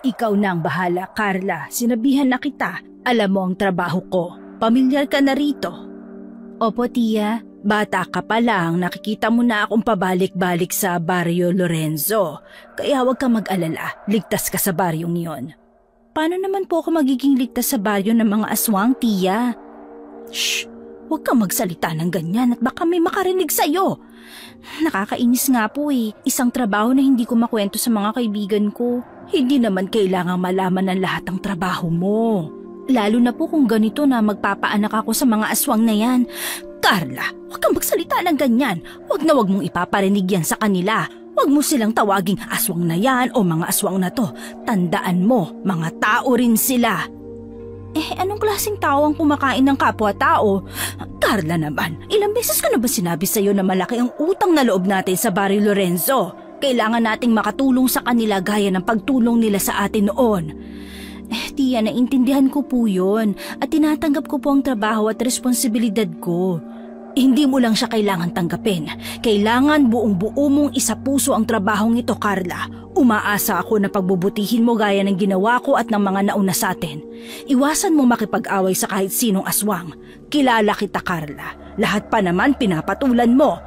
Ikaw na ang bahala, Carla. Sinabihan na kita. Alam mo ang trabaho ko. Pamilyar ka na rito. Opo, tiya. Bata ka pa lang, nakikita mo na akong pabalik-balik sa Barrio Lorenzo. Kaya huwag ka mag-alala, ligtas ka sa baryong yon. Paano naman po ako magiging ligtas sa baryo ng mga aswang, tiya? Shh! Huwag kang magsalita ng ganyan at baka may makarinig sa'yo. Nakakainis nga po eh. Isang trabaho na hindi ko makwento sa mga kaibigan ko. Hindi naman kailangang malaman ng lahat ng trabaho mo. Lalo na po kung ganito na magpapaanak ako sa mga aswang na yan. Carla, huwag kang magsalita ng ganyan. Huwag mong ipaparinig yan sa kanila. Huwag mo silang tawaging aswang na yan o mga aswang na to. Tandaan mo, mga tao rin sila. Anong klaseng tao ang kumakain ng kapwa-tao? Carla naman, ilang beses ko na ba sinabi sa'yo na malaki ang utang na loob natin sa Barrio Lorenzo? Kailangan nating makatulong sa kanila gaya ng pagtulong nila sa atin noon. Tiya, naintindihan ko po yun at tinatanggap ko po ang trabaho at responsibilidad ko. Hindi mo lang siya kailangan tanggapin. Kailangan buong-buo mong isapuso ang trabahong ito, Carla. Umaasa ako na pagbubutihin mo gaya ng ginawa ko at ng mga nauna sa atin. Iwasan mo makipag-away sa kahit sinong aswang. Kilala kita, Carla. Lahat pa naman pinapatulan mo.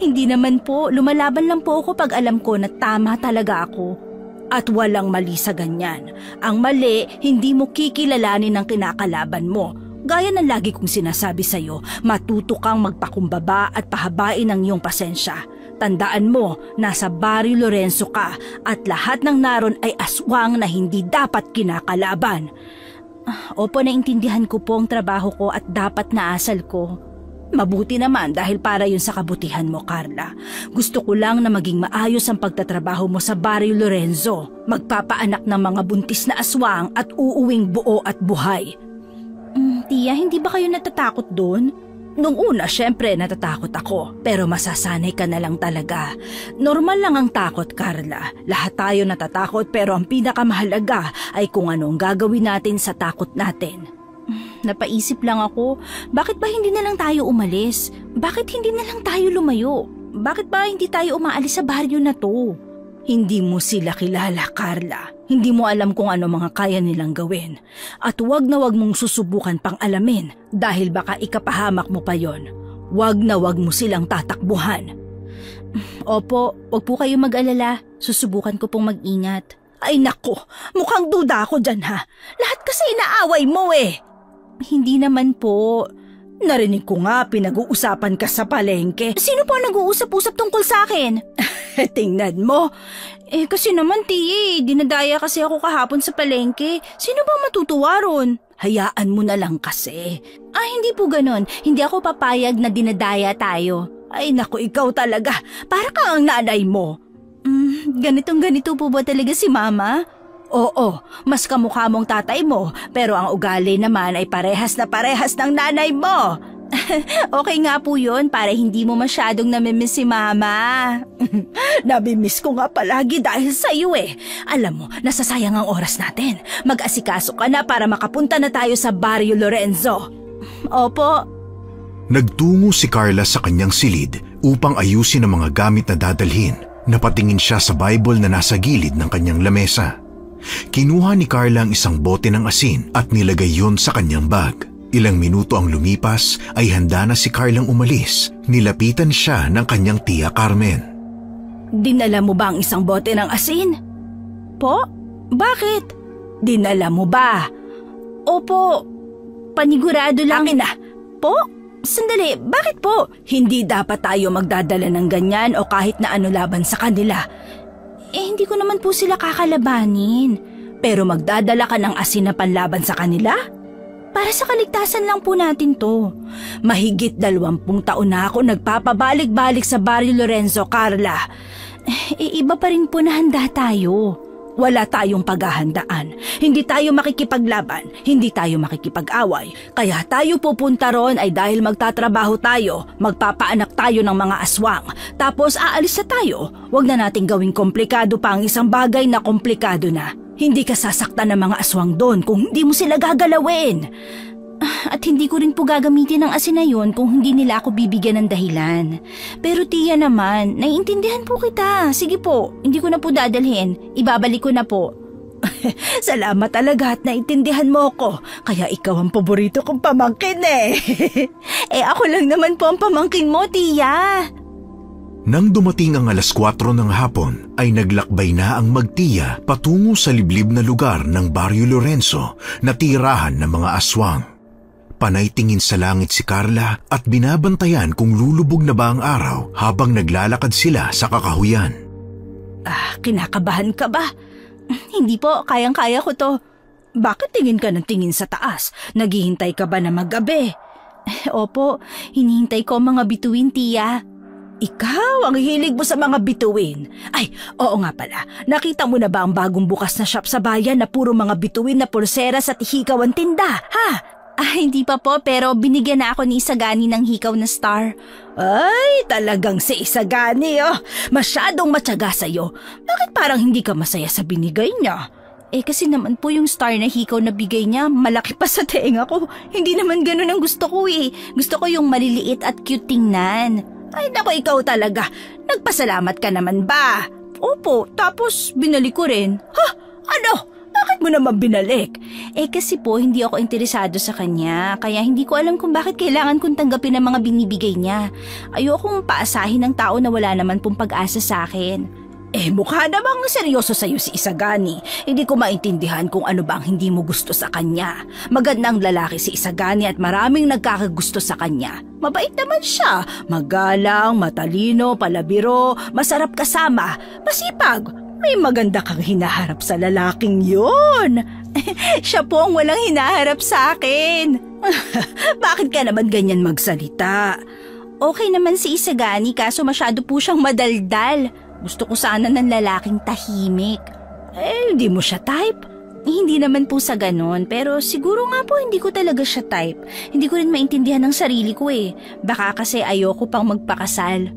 Hindi naman po. Lumalaban lang po ako pag alam ko na tama talaga ako. At walang mali sa ganyan. Ang mali, hindi mo kikilalanin ang kinakalaban mo. Gaya ng lagi kong sinasabi sa'yo, matuto kang magpakumbaba at pahabain ang iyong pasensya. Tandaan mo, nasa Barrio Lorenzo ka at lahat ng naron ay aswang na hindi dapat kinakalaban. Opo, naintindihan ko po ang trabaho ko at dapat naasal ko. Mabuti naman dahil para yun sa kabutihan mo, Carla. Gusto ko lang na maging maayos ang pagtatrabaho mo sa Barrio Lorenzo. Magpapaanak ng mga buntis na aswang at uuwing buo at buhay. Tiya, hindi ba kayo natatakot doon? Nung una, syempre natatakot ako. Pero masasanay ka na lang talaga. Normal lang ang takot, Carla. Lahat tayo natatakot pero ang pinakamahalaga ay kung ano ang gagawin natin sa takot natin. Napaisip lang ako, bakit ba hindi na lang tayo umalis? Bakit hindi na lang tayo lumayo? Bakit ba hindi tayo umaalis sa baryo na to? Hindi mo sila kilala, Carla. Hindi mo alam kung ano mga kaya nilang gawin. At wag na wag mong susubukan pang alamin dahil baka ikapahamak mo pa yon. Wag na wag mo silang tatakbuhan. Opo, wag po kayo mag-alala. Susubukan ko pong mag-ingat. Ay nako, mukhang duda ako dyan ha. Lahat kasi inaaway mo eh. Hindi naman po. Narinig ko nga pinag-uusapan ka sa palengke. Sino po nag-uusap-usap tungkol sa akin? Tingnan mo. Kasi naman dinadaya kasi ako kahapon sa palengke. Sino ba matutuwa ron? Hayaan mo na lang kasi. Hindi po ganon. Hindi ako papayag na dinadaya tayo. Ay naku, ikaw talaga. Para ka ang nanay mo. Ganitong-ganito po ba talaga si Mama? Oo, mas kamukha mong tatay mo, pero ang ugali naman ay parehas na parehas ng nanay mo. Okay nga po yun, para hindi mo masyadong namimiss si Mama. Namimiss ko nga palagi dahil sa iyo eh. Alam mo, nasasayang ang oras natin. Mag-asikaso ka na para makapunta na tayo sa Barrio Lorenzo. Opo. Nagtungo si Carla sa kanyang silid upang ayusin ang mga gamit na dadalhin. Napatingin siya sa Bible na nasa gilid ng kanyang lamesa. Kinuha ni Carla ang isang bote ng asin at nilagay yon sa kanyang bag. Ilang minuto ang lumipas ay handa na si Carlang umalis. Nilapitan siya ng kanyang tiya Carmen. Dinala mo ba ang isang bote ng asin? Po? Bakit? Dinala mo ba? Opo. Panigurado lang. Akin na. Po? Sandali, bakit po? Hindi dapat tayo magdadala ng ganyan o kahit na ano laban sa kanila. Hindi ko naman po sila kakalabanin. Pero magdadala ka ng asin na panlaban sa kanila? Para sa kaligtasan lang po natin to. Mahigit 20 taon na ako nagpapabalik-balik sa Barrio Lorenzo, Carla. Iba pa rin po na handa tayo. Wala tayong paghahandaan. Hindi tayo makikipaglaban, hindi tayo makikipag-away. Kaya tayo pupunta ron ay dahil magtatrabaho tayo, magpapaanak tayo ng mga aswang. Tapos aalis na tayo. Huwag na nating gawing komplikado pa ang isang bagay na komplikado na. Hindi ka sasaktan ng mga aswang doon kung hindi mo sila gagalawin. At hindi ko rin po gagamitin ang asin na yun kung hindi nila ako bibigyan ng dahilan. Pero tiya naman, naiintindihan po kita. Sige po, hindi ko na po dadalhin. Ibabalik ko na po. Salamat talaga at naintindihan mo ko. Kaya ikaw ang paborito kong pamangkin eh. Ako lang naman po ang pamangkin mo, tiya. Nang dumating ang 4:00 ng hapon, ay naglakbay na ang magtiya patungo sa liblib na lugar ng Barrio Lorenzo na tirahan ng mga aswang. Panay tingin sa langit si Carla at binabantayan kung lulubog na ba ang araw habang naglalakad sila sa kakahuyan. Kinakabahan ka ba? Hindi po, kayang-kaya ko to. Bakit tingin ka ng tingin sa taas? Naghihintay ka ba na maggabi? Opo, hinihintay ko ang mga bituin, tiya. Ikaw ang hilig mo sa mga bituin. Ay, oo nga pala. Nakita mo na ba ang bagong bukas na shop sa bayan na puro mga bituin na pulseras at hikaw ang tinda, ha? Hindi pa po, pero binigyan na ako ni Isagani ng hikaw na star. Ay, talagang si Isagani, oh. Masyadong matyaga sa'yo. Bakit parang hindi ka masaya sa binigay niya? Kasi naman po yung star na hikaw na bigay niya, malaki pa sa tenga ko. Hindi naman ganun ang gusto ko eh. Gusto ko yung maliliit at cute tingnan. Ay, naku, ikaw talaga. Nagpasalamat ka naman ba? Opo, tapos binalik ko rin. Ha? Ano? Bakit mo naman binalik? Kasi po hindi ako interesado sa kanya, kaya hindi ko alam kung bakit kailangan kong tanggapin ang mga binibigay niya. Ayokong paasahin ng tao na wala naman pong pag-asa sa akin. Mukha namang seryoso sa'yo si Isagani. Hindi ko maintindihan kung ano ba ang hindi mo gusto sa kanya. Magandang lalaki si Isagani at maraming nagkakagusto sa kanya. Mabait naman siya, magalang, matalino, palabiro, masarap kasama, masipag. May maganda kang hinaharap sa lalaking yun. Siya po ang walang hinaharap sa akin. Bakit ka naman ganyan magsalita? Okay naman si Isagani kaso masyado po siyang madaldal. Gusto ko sana ng lalaking tahimik. Hindi mo siya type? Hindi naman po sa ganon, pero siguro nga po hindi ko talaga siya type. Hindi ko rin maintindihan ng sarili ko eh. Baka kasi ayoko pang magpakasal.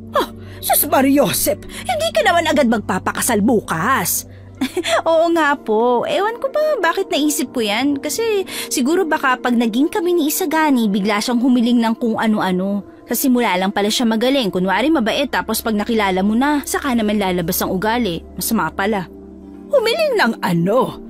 Sus Mariosep, hindi ka naman agad magpapakasal bukas. Oo nga po. Ewan ko ba bakit naisip ko yan? Kasi siguro baka pag naging kami ni Isagani, bigla siyang humiling ng kung ano-ano. Sa simula lang pala siya magaling, kunwari mabait, tapos pag nakilala mo na, saka naman lalabas ang ugali. Masama pala. Humiling ng ano?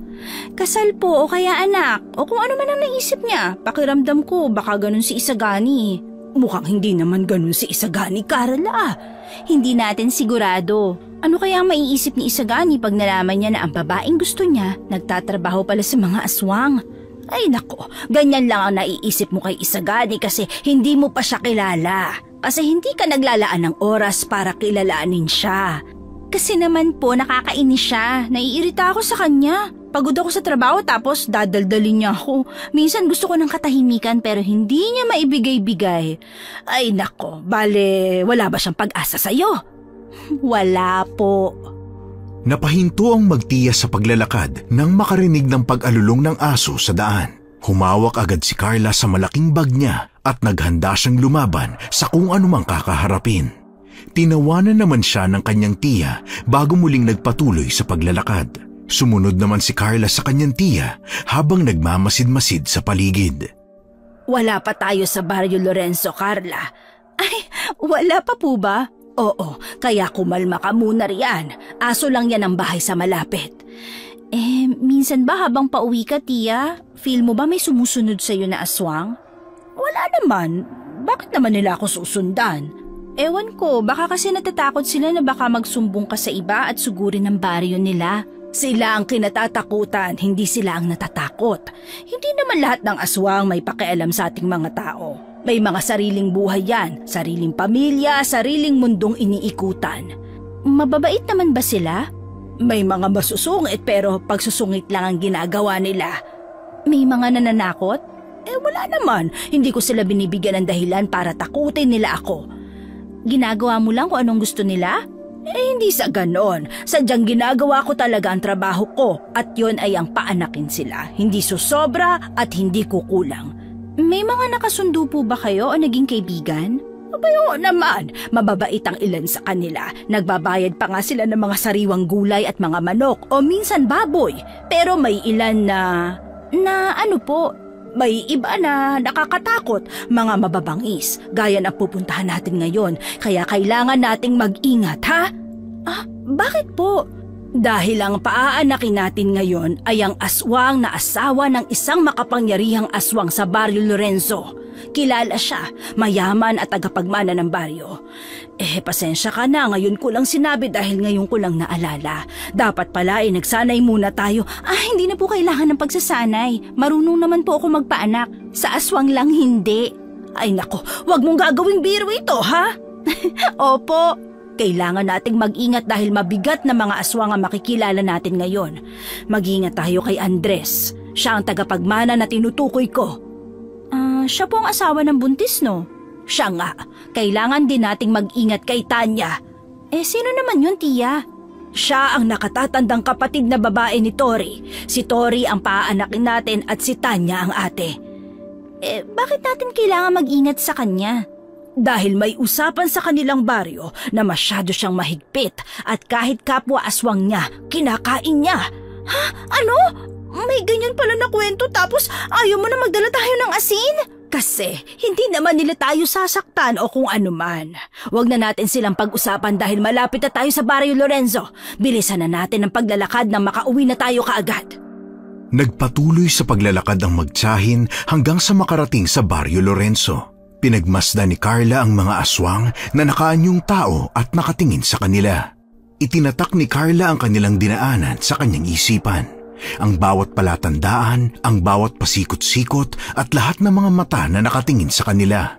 Kasal po o kaya anak, o kung ano man ang naisip niya. Pakiramdam ko, baka ganun si Isagani. Mukhang hindi naman ganun si Isagani, Carla. Hindi natin sigurado. Ano kaya maiisip ni Isagani pag nalaman niya na ang babaeng gusto niya nagtatrabaho pala sa mga aswang? Ay nako, ganyan lang ang naiisip mo kay Isagani kasi hindi mo pa siya kilala. Kasi hindi ka naglalaan ng oras para kilalanin siya. Kasi naman po nakakainis siya. Naiirita ako sa kanya. Pagod ako sa trabaho tapos dadaldalin niya ako. Minsan gusto ko ng katahimikan pero hindi niya maibigay-bigay. Ay nako, bale wala ba siyang pag-asa sa'yo? Wala po. Napahinto ang magtiya sa paglalakad nang makarinig ng pag-alulong ng aso sa daan. Humawak agad si Carla sa malaking bag niya at naghanda siyang lumaban sa kung anumang kakaharapin. Tinawanan naman siya ng kanyang tiya bago muling nagpatuloy sa paglalakad. Sumunod naman si Carla sa kanyang tiya habang nagmamasid-masid sa paligid. Wala pa tayo sa Barrio Lorenzo, Carla. Ay, wala pa po ba? Oo, kaya kumalma ka muna riyan. Aso lang yan ang bahay sa malapit. Minsan ba habang pauwi ka, tiya? Feel mo ba may sumusunod sa'yo na aswang? Wala naman. Bakit naman nila ako susundan? Ewan ko, baka kasi natatakot sila na baka magsumbong ka sa iba at sugurin ang baryo nila. Sila ang kinatatakutan, hindi sila ang natatakot. Hindi naman lahat ng aswang may pakialam sa ating mga tao. May mga sariling buhay yan, sariling pamilya, sariling mundong iniikutan. Mababait naman ba sila? May mga masusungit pero pagsusungit lang ang ginagawa nila. May mga nananakot? Wala naman. Hindi ko sila binibigyan ng dahilan para takutin nila ako. Ginagawa mo lang kung anong gusto nila? Hindi sa ganon. Sadyang ginagawa ko talaga ang trabaho ko at yon ay ang paanakin sila. Hindi susobra at hindi kukulang. May mga nakasundo po ba kayo o naging kaibigan? Oo naman, mababait ang ilan sa kanila. Nagbabayad pa nga sila ng mga sariwang gulay at mga manok o minsan baboy. Pero may ilan na ano po? May iba na nakakatakot, mga mababangis, gaya ng pupuntahan natin ngayon, kaya kailangan nating mag-ingat, ha? Bakit po? Dahil ang paaanakin natin ngayon ay ang aswang na asawa ng isang makapangyarihang aswang sa Baryo Lorenzo. Kilala siya, mayaman at tagapagmana ng baryo. Pasensya ka na, ngayon ko lang sinabi dahil ngayon ko lang naalala. Dapat pala nagsanay muna tayo. Hindi na po kailangan ng pagsasanay. Marunong naman po ako magpaanak. Sa aswang lang hindi. Ay nako, wag mong gagawing biro ito, ha? Opo. Kailangan nating mag-ingat dahil mabigat na mga aswang ang makikilala natin ngayon. Mag-ingat tayo kay Andres. Siya ang tagapagmana na tinutukoy ko. Siya po ang asawa ng buntis, no? Siya nga. Kailangan din nating mag-ingat kay Tanya. Sino naman yun, tiya? Siya ang nakatatandang kapatid na babae ni Tori. Si Tori ang paaanakin natin at si Tanya ang ate. Bakit natin kailangan mag-ingat sa kanya? Dahil may usapan sa kanilang baryo na masyado siyang mahigpit at kahit kapwa aswang niya, kinakain niya. Ha? Ano? May ganyan pala na kwento tapos ayaw mo na magdala tayo ng asin? Kasi hindi naman nila tayo sasaktan o kung ano man. Huwag na natin silang pag-usapan dahil malapit na tayo sa Baryo Lorenzo. Bilisan na natin ang paglalakad nang makauwi na tayo kaagad. Nagpatuloy sa paglalakad ang magtiyahin hanggang sa makarating sa Baryo Lorenzo. Pinagmasdan ni Carla ang mga aswang na nakaanyong tao at nakatingin sa kanila. Itinatak ni Carla ang kanilang dinaanan sa kanyang isipan. Ang bawat palatandaan, ang bawat pasikot-sikot at lahat ng mga mata na nakatingin sa kanila.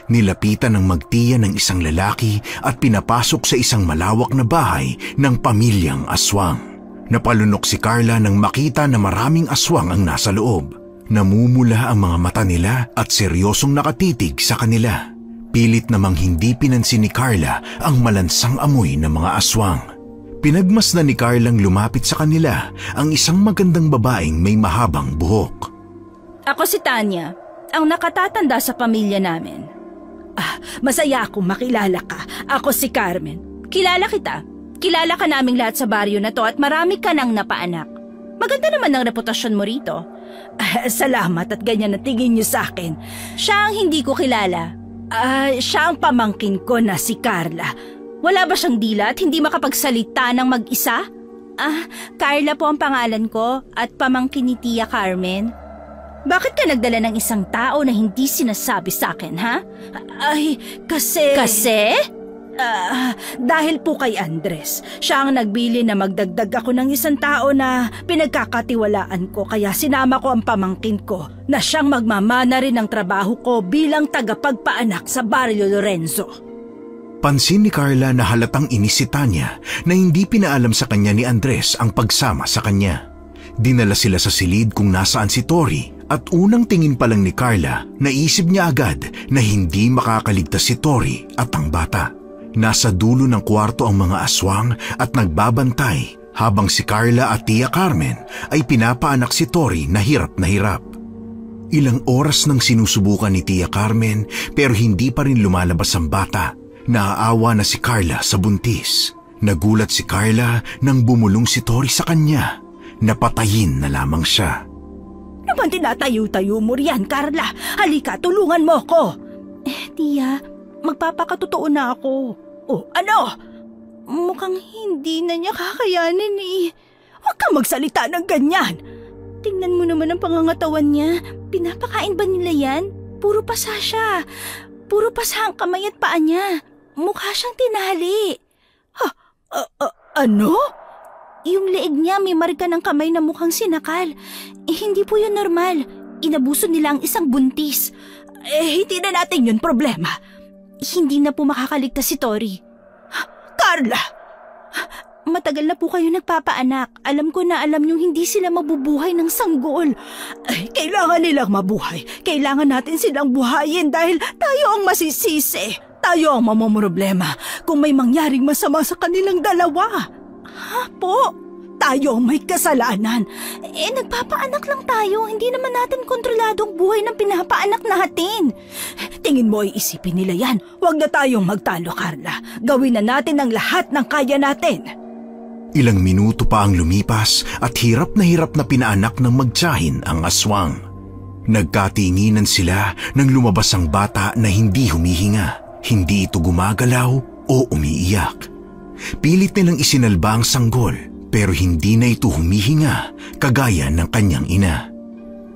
Nilapitan ng magtiya ng isang lalaki at pinapasok sa isang malawak na bahay ng pamilyang aswang. Napalunok si Carla nang makita na maraming aswang ang nasa loob. Namumula ang mga mata nila at seryosong nakatitig sa kanila. Pilit namang hindi pinansin ni Carla ang malansang amoy ng mga aswang. Pinagmasdan ni Carlang lumapit sa kanila ang isang magandang babaeng may mahabang buhok. Ako si Tanya, ang nakatatanda sa pamilya namin. Masaya akong makilala ka. Ako si Carmen. Kilala kita. Kilala ka naming lahat sa baryo na to at marami ka nang napaanak. Maganda naman ang reputasyon mo rito. Salamat at ganyan na tingin niyo sa akin. Siya ang hindi ko kilala. Siya ang pamangkin ko na si Carla. Wala ba siyang dila at hindi makapagsalita ng mag-isa? Carla po ang pangalan ko at pamangkin ni Tia Carmen. Bakit ka nagdala ng isang tao na hindi sinasabi sa akin, ha? Kasi... Kasi? Dahil po kay Andres. Siya ang nagbili na magdagdag ako ng isang tao na pinagkakatiwalaan ko kaya sinama ko ang pamangkin ko na siyang magmamana rin ng trabaho ko bilang tagapagpaanak sa Baryo Lorenzo. Pansin ni Carla na halatang inis si Tanya na hindi pinaalam sa kanya ni Andres ang pagsama sa kanya. Dinala sila sa silid kung nasaan si Tori at unang tingin pa lang ni Carla, naisip niya agad na hindi makakaligtas si Tori at ang bata. Nasa dulo ng kwarto ang mga aswang at nagbabantay habang si Carla at Tia Carmen ay pinapaanak si Tori na hirap na hirap. Ilang oras nang sinusubukan ni Tia Carmen pero hindi pa rin lumalabas ang bata. Naaawa na si Carla sa buntis. Nagulat si Carla nang bumulong si Tori sa kanya. Napatayin na lamang siya. Naman tinatayo-tayo mo riyan, Carla. Halika, tulungan mo ko. Tia, magpapakatotoo na ako. Oh, ano? Mukhang hindi na niya kakayanin eh. Huwag kang magsalita ng ganyan. Tingnan mo naman ang pangangatawan niya. Pinapakain ba nila yan? Puro pasa siya. Puro pasa ang kamay at paa niya. Mukha siyang tinali. Ano? Yung leeg niya may marka ng kamay na mukhang sinakal. Hindi po yun normal. Inabuso nila ang isang buntis. Hindi na natin yun problema. Hindi na po makakaligtas si Tori. Carla! Matagal na po kayo nagpapaanak. Alam ko na alam niyong hindi sila mabubuhay ng sanggol. Kailangan nilang mabuhay. Kailangan natin silang buhayin dahil tayo ang masisisi. Tayo ang mamomroblema kung may mangyaring masama sa kanilang dalawa. Ha po? Tayo ang may kasalanan. Nagpapaanak lang tayo. Hindi naman natin kontroladong buhay ng pinapaanak natin. Tingin mo ay isipin nila yan. Huwag na tayong magtalo, Carla. Gawin na natin ang lahat ng kaya natin. Ilang minuto pa ang lumipas at hirap na pinaanak ng magtiyahin ang aswang. Nagkatinginan sila nang lumabas ang bata na hindi humihinga. Hindi ito gumagalaw o umiiyak. Pilit nilang isinalba ang sanggol Pero hindi na ito humihinga kagaya ng kanyang ina.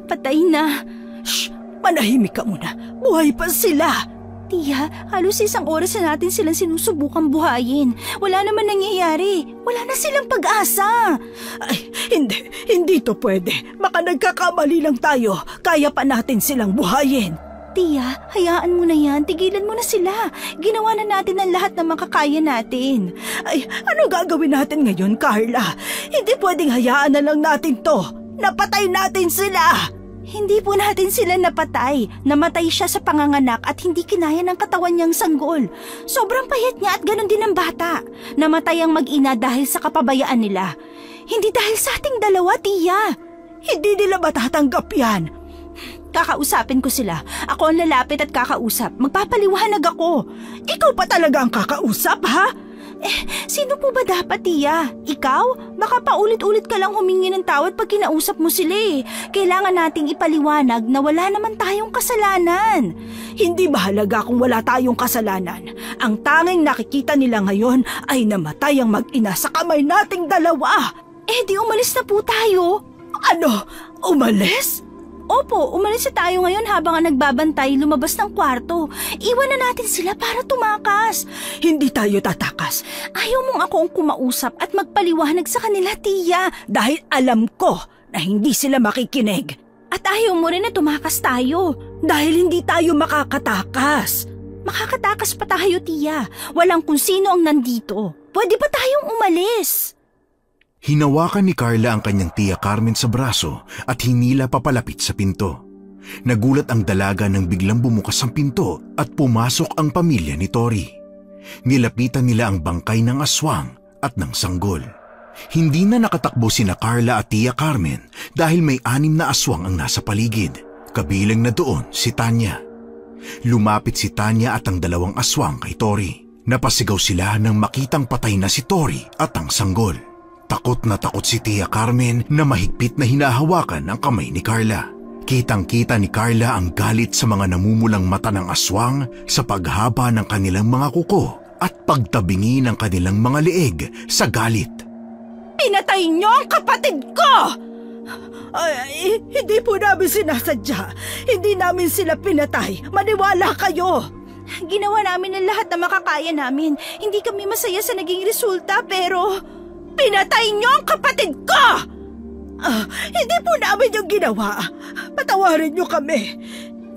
Patay na. Shh! Manahimik ka muna. Buhay pa sila. Tiya, halos 1 oras na natin silang sinusubukang buhayin. Wala naman nangyayari. Wala na silang pag-asa. Ay, hindi to pwede. Baka nagkakamali lang tayo. Kaya pa natin silang buhayin. Tiya, hayaan mo na yan. Tigilan mo na sila. Ginawa na natin ang lahat na makakaya natin. Ay, ano gagawin natin ngayon, Carla? Hindi pwedeng hayaan na lang natin to. Napatay natin sila. Hindi po natin sila napatay. Namatay siya sa panganganak at hindi kinaya ng katawan niyang sanggol. Sobrang payat niya at ganon din ang bata. Namatay ang mag-ina dahil sa kapabayaan nila. Hindi dahil sa ating dalawa, Tiya. Hindi nila matatanggap yan. Kakausapin ko sila. Ako ang lalapit at kakausap. Magpapaliwanag ako. Ikaw pa talaga ang kakausap, ha? Sino po ba dapat, Tiya? Ikaw? Baka paulit-ulit ka lang humingi ng tawad pag kinausap mo sila eh. Kailangan nating ipaliwanag na wala naman tayong kasalanan. Hindi mahalaga kung wala tayong kasalanan. Ang tanging nakikita nila ngayon ay namatay ang mag-ina sa kamay nating dalawa. Di umalis na po tayo. Ano? Umalis? Opo, umalis na tayo ngayon habang nagbabantay lumabas ng kwarto. Iwan na natin sila para tumakas. Hindi tayo tatakas. Ayaw mong akong kumausap at magpaliwanag sa kanila, Tiya. Dahil alam ko na hindi sila makikinig. At ayaw mo rin na tumakas tayo. Dahil hindi tayo makakatakas. Makakatakas pa tayo, Tiya. Walang kung sino ang nandito. Pwede ba tayong umalis? Hinawakan ni Carla ang kanyang tiya Carmen sa braso at hinila papalapit sa pinto. Nagulat ang dalaga nang biglang bumukas ang pinto at pumasok ang pamilya ni Tori. Nilapitan nila ang bangkay ng aswang at ng sanggol. Hindi na nakatakbo sina Carla at tiya Carmen dahil may 6 na aswang ang nasa paligid. Kabilang na doon si Tanya. Lumapit si Tanya at ang 2 aswang kay Tori. Napasigaw sila nang makitang patay na si Tori at ang sanggol. Takot na takot si Tia Carmen na mahigpit na hinahawakan ang kamay ni Carla. Kitang-kita ni Carla ang galit sa mga namumulang mata ng aswang sa paghaba ng kanilang mga kuko at pagtabingi ng kanilang mga leeg sa galit. Pinatay niyo ang kapatid ko! Ay, hindi po namin sinasadya. Hindi namin sila pinatay. Maniwala kayo! Ginawa namin ang lahat na makakaya namin. Hindi kami masaya sa naging resulta pero... Pinatay niyo ang kapatid ko! Hindi po namin yung ginawa. Patawarin niyo kami.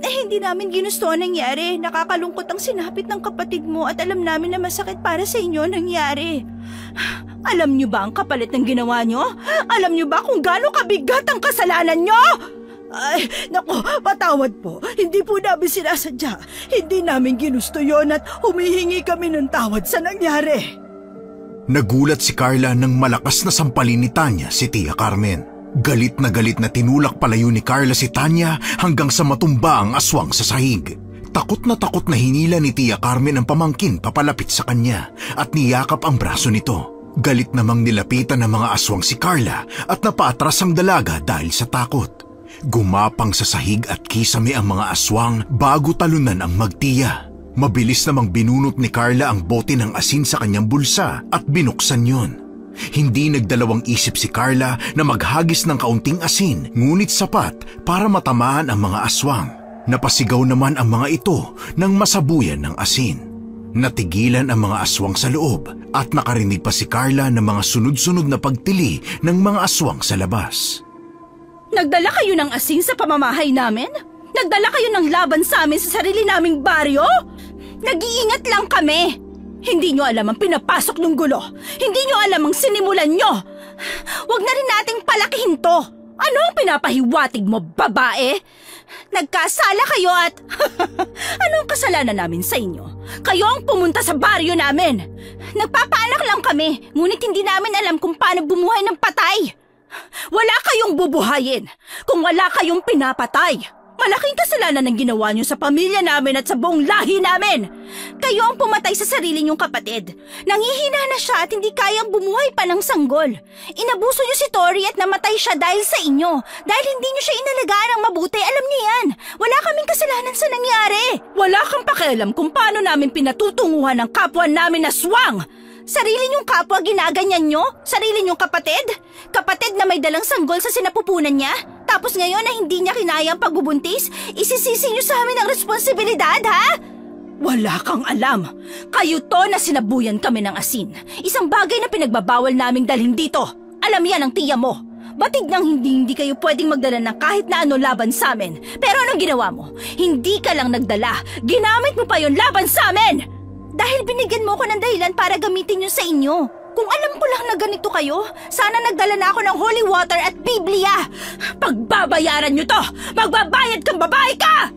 Hindi namin ginusto ang nangyari. Nakakalungkot ang sinapit ng kapatid mo at alam namin na masakit para sa inyo nangyari. Alam niyo ba ang kapalit ng ginawa niyo? Alam niyo ba kung gaano kabigat ang kasalanan niyo? Ay, naku, patawad po. Hindi po namin sinasadya. Hindi namin ginusto yon at humihingi kami ng tawad sa nangyari. Nagulat si Carla nang malakas na sampalin ni Tanya si Tia Carmen. Galit na tinulak palayo ni Carla si Tanya hanggang sa matumba ang aswang sa sahig. Takot na hinila ni Tia Carmen ang pamangkin papalapit sa kanya at niyakap ang braso nito. Galit namang nilapitan ng mga aswang si Carla at napaatras ang dalaga dahil sa takot. Gumapang sa sahig at kisame ang mga aswang bago talunan ang magtiya. Mabilis namang binunot ni Carla ang bote ng asin sa kanyang bulsa at binuksan yon. Hindi nagdalawang isip si Carla na maghagis ng kaunting asin ngunit sapat para matamaan ang mga aswang. Napasigaw naman ang mga ito nang masabuyan ng asin. Natigilan ang mga aswang sa loob at nakarinig pa si Carla ng mga sunod-sunod na pagtili ng mga aswang sa labas. Nagdala kayo ng asin sa pamamahay namin? Nagdala kayo ng laban sa amin sa sarili naming baryo? Nag-iingat lang kami. Hindi nyo alam ang pinapasok ng gulo. Hindi nyo alam ang sinimulan nyo. Huwag na rin nating palakihin to. Ano ang pinapahiwatig mo, babae? Nagkasala kayo at... Anong kasalanan namin sa inyo? Kayo ang pumunta sa baryo namin. Nagpapaanak lang kami, ngunit hindi namin alam kung paano bumuhay ng patay. Wala kayong bubuhayin kung wala kayong pinapatay. Malaking kasalanan ang ginawa niyo sa pamilya namin at sa buong lahi namin. Kayo ang pumatay sa sarili niyong kapatid. Nangihina na siya at hindi kayang bumuhay pa ng sanggol. Inabuso niyo si Tori at namatay siya dahil sa inyo. Dahil hindi niyo siya inalagaan ng mabuti, alam niyo yan. Wala kaming kasalanan sa nangyari. Wala kang pakialam kung paano namin pinatutunguhan ng kapwa namin na swang. Sarili niyong kapwa ginaganyan nyo? Sarili niyong kapatid? Kapatid na may dalang sanggol sa sinapupunan niya? Tapos ngayon na hindi niya kinaya ang pagbubuntis, isisisi niyo sa amin ang responsibilidad, ha? Wala kang alam. Kayo to na sinabuyan kami ng asin. Isang bagay na pinagbabawal naming dalhin dito. Alam yan ang tiya mo. Batig nang hindi kayo pwedeng magdala ng kahit na ano laban sa amin. Pero anong ginawa mo? Hindi ka lang nagdala. Ginamit mo pa yon laban sa amin! Dahil binigyan mo ko ng dahilan para gamitin yun sa inyo. Kung alam ko lang na ganito kayo, sana nagdala na ako ng holy water at Biblia. Pagbabayaran nyo to! Magbabayad kang babae ka!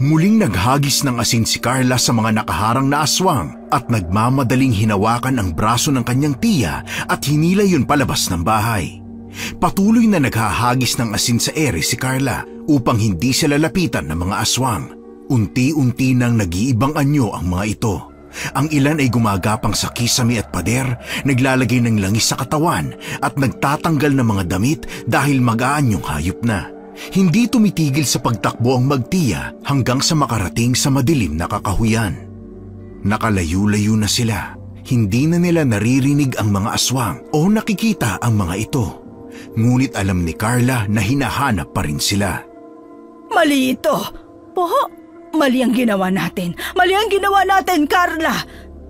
Muling naghagis ng asin si Carla sa mga nakaharang na aswang at nagmamadaling hinawakan ang braso ng kanyang tiya at hinila yun palabas ng bahay. Patuloy na naghahagis ng asin sa ere si Carla upang hindi sila lapitan ng mga aswang. Unti-unti nang nag-iibang anyo ang mga ito. Ang ilan ay gumagapang sa kisame at pader, naglalagay ng langis sa katawan at nagtatanggal ng mga damit dahil mag-aanyong hayop na. Hindi tumitigil sa pagtakbo ang magtiya hanggang sa makarating sa madilim na kakahuyan. Nakalayo-layo na sila. Hindi na nila naririnig ang mga aswang o nakikita ang mga ito. Ngunit alam ni Carla na hinahanap pa rin sila. Mali ito! Po, mali ang ginawa natin. Mali ang ginawa natin, Carla!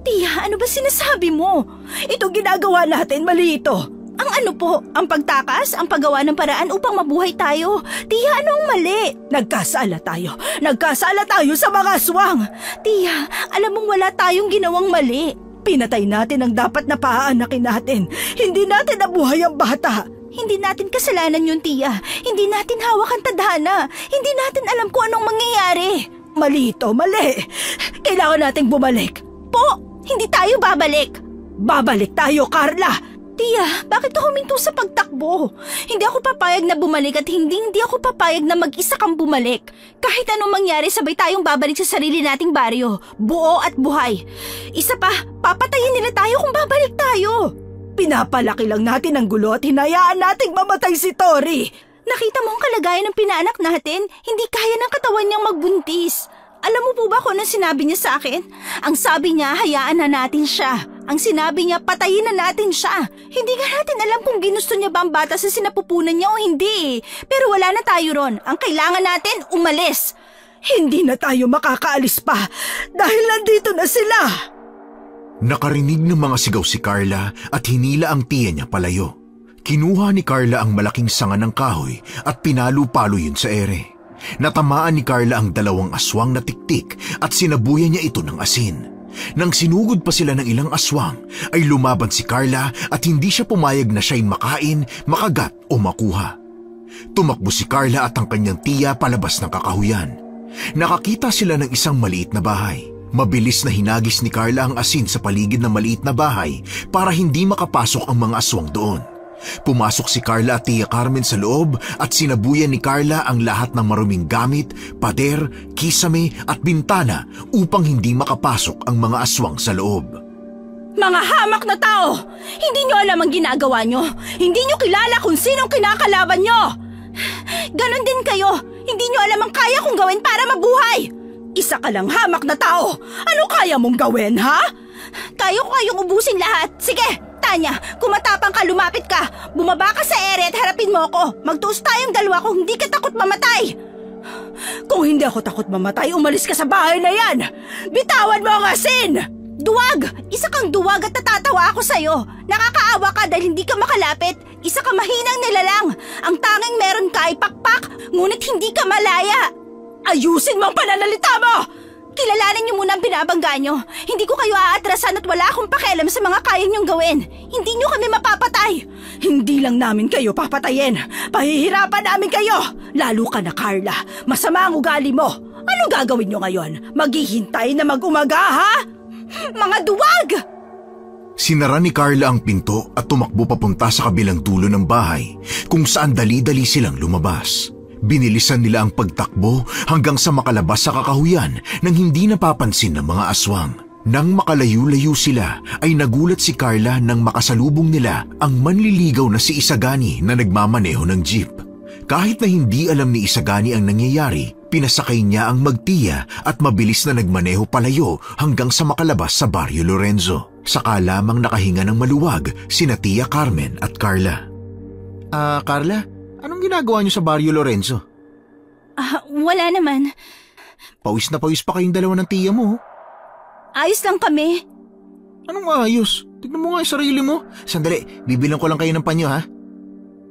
Tiya, ano ba sinasabi mo? Ito ginagawa natin, mali ito. Ang ano po? Ang pagtakas? Ang paggawa ng paraan upang mabuhay tayo? Tiya, ano ang mali? Nagkasala tayo. Nagkasala tayo sa mga aswang. Tiya, alam mong wala tayong ginawang mali. Pinatay natin ang dapat na paaanakin natin. Hindi natin nabuhay ang bata. Hindi natin kasalanan yun, Tiya. Hindi natin hawak ang tadhana. Hindi natin alam kung anong mangyayari. Mali ito, mali. Kailangan nating bumalik. Po, hindi tayo babalik. Babalik tayo, Carla. Tiya, bakit ka huminto sa pagtakbo? Hindi ako papayag na bumalik at hindi ako papayag na mag-isa kang bumalik. Kahit anong mangyari, sabay tayong babalik sa sarili nating baryo. Buo at buhay. Isa pa, papatayin nila tayo kung babalik tayo. Pinapalaki lang natin ang gulo at hinayaan nating mamatay si Tori. Nakita mo ang kalagayan ng pinaanak natin? Hindi kaya ng katawan niyang magbuntis. Alam mo po ba kung anong sinabi niya sa akin? Ang sabi niya, hayaan na natin siya. Ang sinabi niya, patayin na natin siya. Hindi nga natin alam kung ginusto niya ba ang bata sa sinapupunan niya o hindi. Pero wala na tayo ron. Ang kailangan natin, umalis. Hindi na tayo makakaalis pa dahil nandito na sila. Nakarinig ng mga sigaw si Carla at hinila ang tiya niya palayo. Kinuha ni Carla ang malaking sanga ng kahoy at pinalo-palo yun sa ere. Natamaan ni Carla ang dalawang aswang na tiktik at sinabuyan niya ito ng asin. Nang sinugod pa sila ng ilang aswang, ay lumaban si Carla at hindi siya pumayag na siya'y makain, makagat o makuha. Tumakbo si Carla at ang kanyang tiya palabas ng kakahuyan. Nakakita sila ng isang maliit na bahay. Mabilis na hinagis ni Carla ang asin sa paligid ng maliit na bahay para hindi makapasok ang mga aswang doon. Pumasok si Carla at Tia Carmen sa loob at sinabuyan ni Carla ang lahat ng maruming gamit, pader, kisame at bintana upang hindi makapasok ang mga aswang sa loob. Mga hamak na tao! Hindi nyo alam ang ginagawa nyo! Hindi nyo kilala kung sinong kinakalaban nyo! Ganon din kayo! Hindi nyo alam ang kaya kong gawin para mabuhay! Isa ka lang hamak na tao! Ano kaya mong gawin, ha? Kaya ko kayong ubusin lahat! Sige! Tanya, kung matapang ka, lumapit ka. Bumaba ka sa ere at harapin mo ako. Magtuos tayong dalawa kung hindi ka takot mamatay. Kung hindi ako takot mamatay, umalis ka sa bahay na yan. Bitawan mo ang asin! Duwag! Isa kang duwag at natatawa ako sa'yo. Nakakaawa ka dahil hindi ka makalapit. Isa ka mahinang nilalang. Ang tanging meron ka ay pakpak, ngunit hindi ka malaya. Ayusin mo ang pananalita mo! Kilalanin niyo muna ang binabangga niyo. Hindi ko kayo aatrasan at wala akong pakialam sa mga kaya niyong gawin. Hindi niyo kami mapapatay. Hindi lang namin kayo papatayin. Pahihirapan namin kayo. Lalo ka na, Carla. Masama ang ugali mo. Ano gagawin niyo ngayon? Maghihintay na mag-umaga, ha? Mga duwag! Sinara ni Carla ang pinto at tumakbo papunta sa kabilang dulo ng bahay kung saan dali-dali silang lumabas. Binilisan nila ang pagtakbo hanggang sa makalabas sa kakahuyan nang hindi napapansin ng mga aswang. Nang makalayo-layo sila ay nagulat si Carla nang makasalubong nila ang manliligaw na si Isagani na nagmamaneho ng jeep. Kahit na hindi alam ni Isagani ang nangyayari, pinasakay niya ang magtiya at mabilis na nagmaneho palayo hanggang sa makalabas sa Barrio Lorenzo. Saka lamang nakahinga ng maluwag sina Tia Carmen at Carla. Carla, anong ginagawa niyo sa Barrio Lorenzo? Wala naman. Pawis na pawis pa kayong dalawa ng tiya mo. Ayos lang kami. Anong ayos? Tignan mo nga yung sarili mo. Sandali, bibilang ko lang kayo ng panyo ha.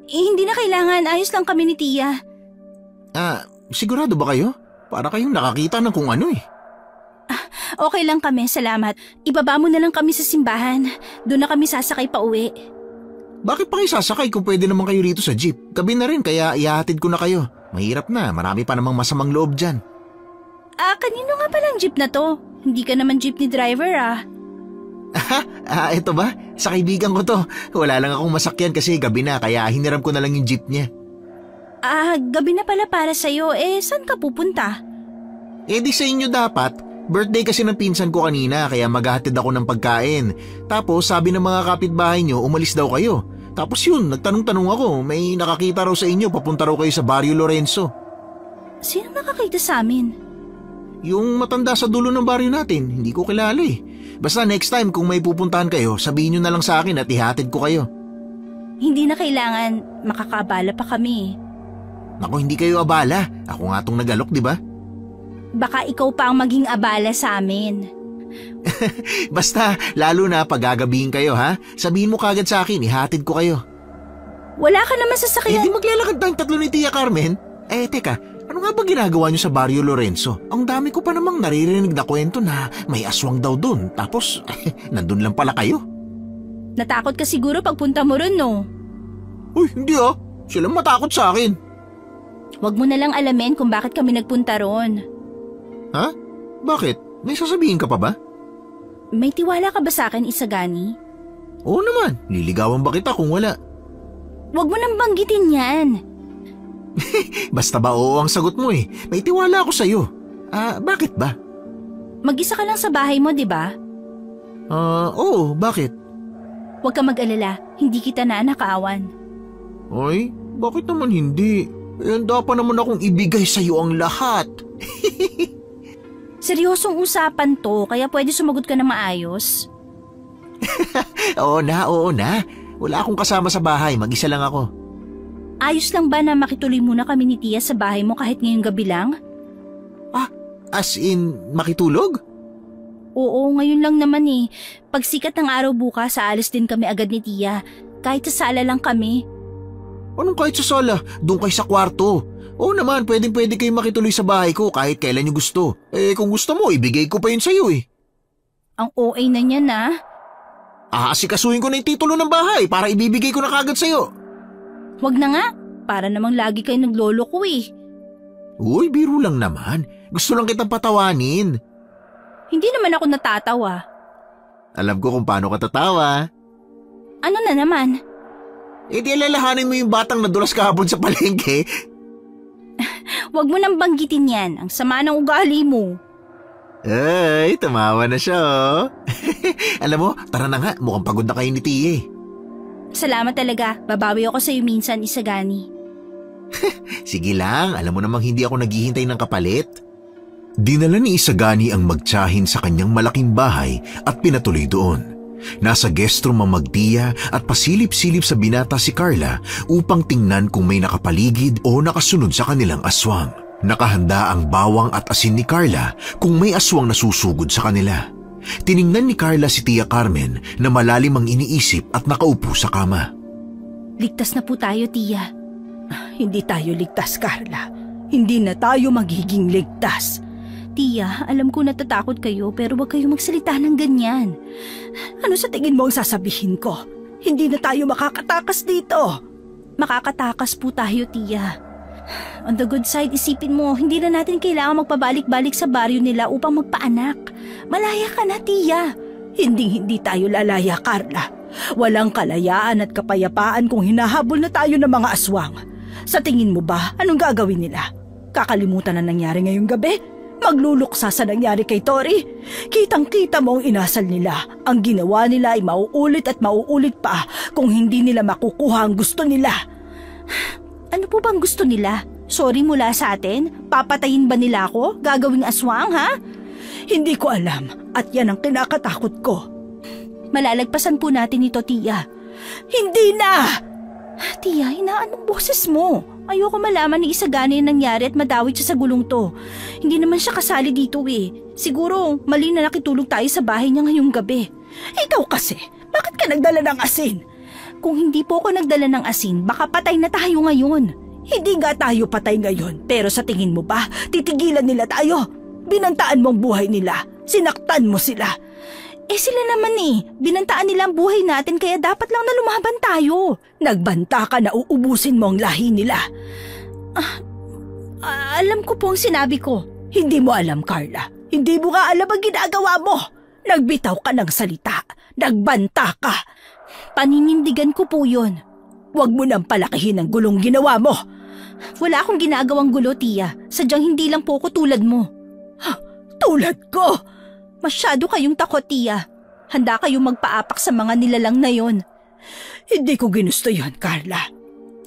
Hindi na kailangan. Ayos lang kami ni Tia. Sigurado ba kayo? Para kayong nakakita ng kung ano eh. Okay lang kami, salamat. Ibaba mo na lang kami sa simbahan. Doon na kami sasakay pa uwi. Bakit pa kayo sasakay kung pwede naman kayo rito sa jeep? Gabi na rin kaya ihahatid ko na kayo. Mahirap na, marami pa namang masamang loob dyan. Kanino nga palang jeep na to? Hindi ka naman jeepney driver Ito ba? Sa kaibigan ko to. Wala lang akong masakyan kasi gabi na kaya hiniram ko na lang yung jeep niya. Gabi na pala para sa'yo. Saan ka pupunta? Di sa inyo dapat. Birthday kasi ng pinsan ko kanina kaya maghahatid ako ng pagkain. Tapos sabi ng mga kapitbahay nyo umalis daw kayo. Tapos yun, nagtanong-tanong ako. May nakakita raw sa inyo, papunta raw kayo sa Barrio Lorenzo. Sino nakakita sa amin? Yung matanda sa dulo ng baryo natin, hindi ko kilala eh. Basta next time kung may pupuntahan kayo, sabihin nyo na lang sa akin at ihatid ko kayo. Hindi na kailangan, makakaabala pa kami. Naku, hindi kayo abala. Ako nga tong nagalok, di ba? Baka ikaw pa ang maging abala sa amin. Basta, lalo na pag gagabihin kayo ha. Sabihin mo kagad sa akin, ihatid ko kayo. Wala ka naman sasakyan. Di maglalakad tayong tatlo ni Tia Carmen. Teka, ano nga ba ginagawa niyo sa Barrio Lorenzo? Ang dami ko pa namang naririnig na kwento na may aswang daw dun. Tapos, nandun lang pala kayo. Natakot ka siguro pagpunta mo ron, no? Uy, hindi Silang matakot sa akin. Huwag mo na lang alamin kung bakit kami nagpunta ron. Ha? Bakit? May sasabihin ka pa ba? May tiwala ka ba sa akin, Isagani? Oo naman. Liligawan ba kita kung wala? Huwag mo nang banggitin yan. Basta ba oo ang sagot mo eh. May tiwala ako sa'yo. Bakit ba? Mag-isa ka lang sa bahay mo, di ba? Oo. Bakit? Huwag ka mag-alala. Hindi kita naanakawan. Ay, bakit naman hindi? Handa pa naman akong ibigay sa'yo ang lahat. Seryosong usapan to, kaya pwede sumagot ka na maayos. Oo na. Wala akong kasama sa bahay, mag-isa lang ako. Ayos lang ba na makituloy muna kami ni Tia sa bahay mo kahit ngayong gabi lang? As in, makitulog? Oo, ngayon lang naman eh. Pag sikat ng araw bukas, aalis din kami agad ni Tia. Kahit sa sala lang kami. Anong kahit sa sala? Doon kayo sa kwarto. Oo naman, pwede kayo makituloy sa bahay ko kahit kailan nyo gusto. Kung gusto mo, ibigay ko pa yun sa'yo eh. Ang OA na niya na. Asikasuhin ko na yung titulo ng bahay para ibibigay ko na kagad sa'yo. Wag na nga, para namang lagi kayo nagloloko eh. Uy, biro lang naman. Gusto lang kitang patawanin. Hindi naman ako natatawa. Alam ko kung paano ka tatawa. Ano na naman? Di alalahanin mo yung batang nadulas kahapon sa palengke. Wag mo nang banggitin yan. Ang sama ng ugali mo. Ay, tumawa na siya Alam mo, tara na nga. Mukhang pagod na kayo ni Tia. Salamat talaga. Babawi ako sa'yo minsan, Isagani. Sige lang. Alam mo namang hindi ako naghihintay ng kapalit. Dinala ni Isagani ang magtiyahin sa kanyang malaking bahay at pinatuloy doon. Nasa guest room ang Magtia at pasilip-silip sa binata si Carla upang tingnan kung may nakapaligid o nakasunod sa kanilang aswang. Nakahanda ang bawang at asin ni Carla kung may aswang na susugod sa kanila. Tiningnan ni Carla si Tia Carmen na malalim ang iniisip at nakaupo sa kama. Ligtas na po tayo, Tia. Hindi tayo ligtas, Carla. Hindi na tayo magiging ligtas. Tia, alam ko natatakot kayo pero wag kayo magsalita ng ganyan. Ano sa tingin mo ang sasabihin ko? Hindi na tayo makakatakas dito. Makakatakas po tayo, Tia. On the good side, isipin mo, hindi na natin kailangan magpabalik-balik sa baryo nila upang magpaanak. Malaya ka na, Tia. Hindi tayo lalaya, Carla. Walang kalayaan at kapayapaan kung hinahabol na tayo ng mga aswang. Sa tingin mo ba, anong gagawin nila? Kakalimutan na nangyari ngayong gabi? Magluluksa sa nangyari kay Tori? Kitang-kita mo ang inasal nila. Ang ginawa nila ay mauulit at mauulit pa kung hindi nila makukuha ang gusto nila. Ano po bang gusto nila? Sorry mula sa atin? Papatayin ba nila ako? Gagawing aswang, ha? Hindi ko alam at yan ang kinakatakot ko. Malalagpasan po natin ito, Tia. Hindi na! Tia, hinaan mong boses mo. Ayoko malaman ni Isagani ang nangyari at madawit siya sa gulong to. Hindi naman siya kasali dito eh. Siguro mali na nakitulog tayo sa bahay niya ngayong gabi. Ikaw kasi, bakit ka nagdala ng asin? Kung hindi po ako nagdala ng asin, baka patay na tayo ngayon. Hindi nga tayo patay ngayon, pero sa tingin mo ba, titigilan nila tayo? Binantaan mo ang buhay nila, sinaktan mo sila. Sila naman binantaan nila ang buhay natin kaya dapat lang na lumaban tayo. Nagbanta ka na uubusin mo ang lahi nila. Alam ko po ang sinabi ko. Hindi mo alam, Carla. Hindi mo nga alam ang ginagawa mo. Nagbitaw ka ng salita. Nagbanta ka. Paninindigan ko po yun. Huwag mo nang palakihin ang gulong ginawa mo. Wala akong ginagawang gulo, Tia. Sadyang hindi lang po ako tulad mo. Tulad ko? Masyado kayong takot, Tia. Handa kayong magpaapak sa mga nilalang na yon. Hindi ko ginusto yon, Carla.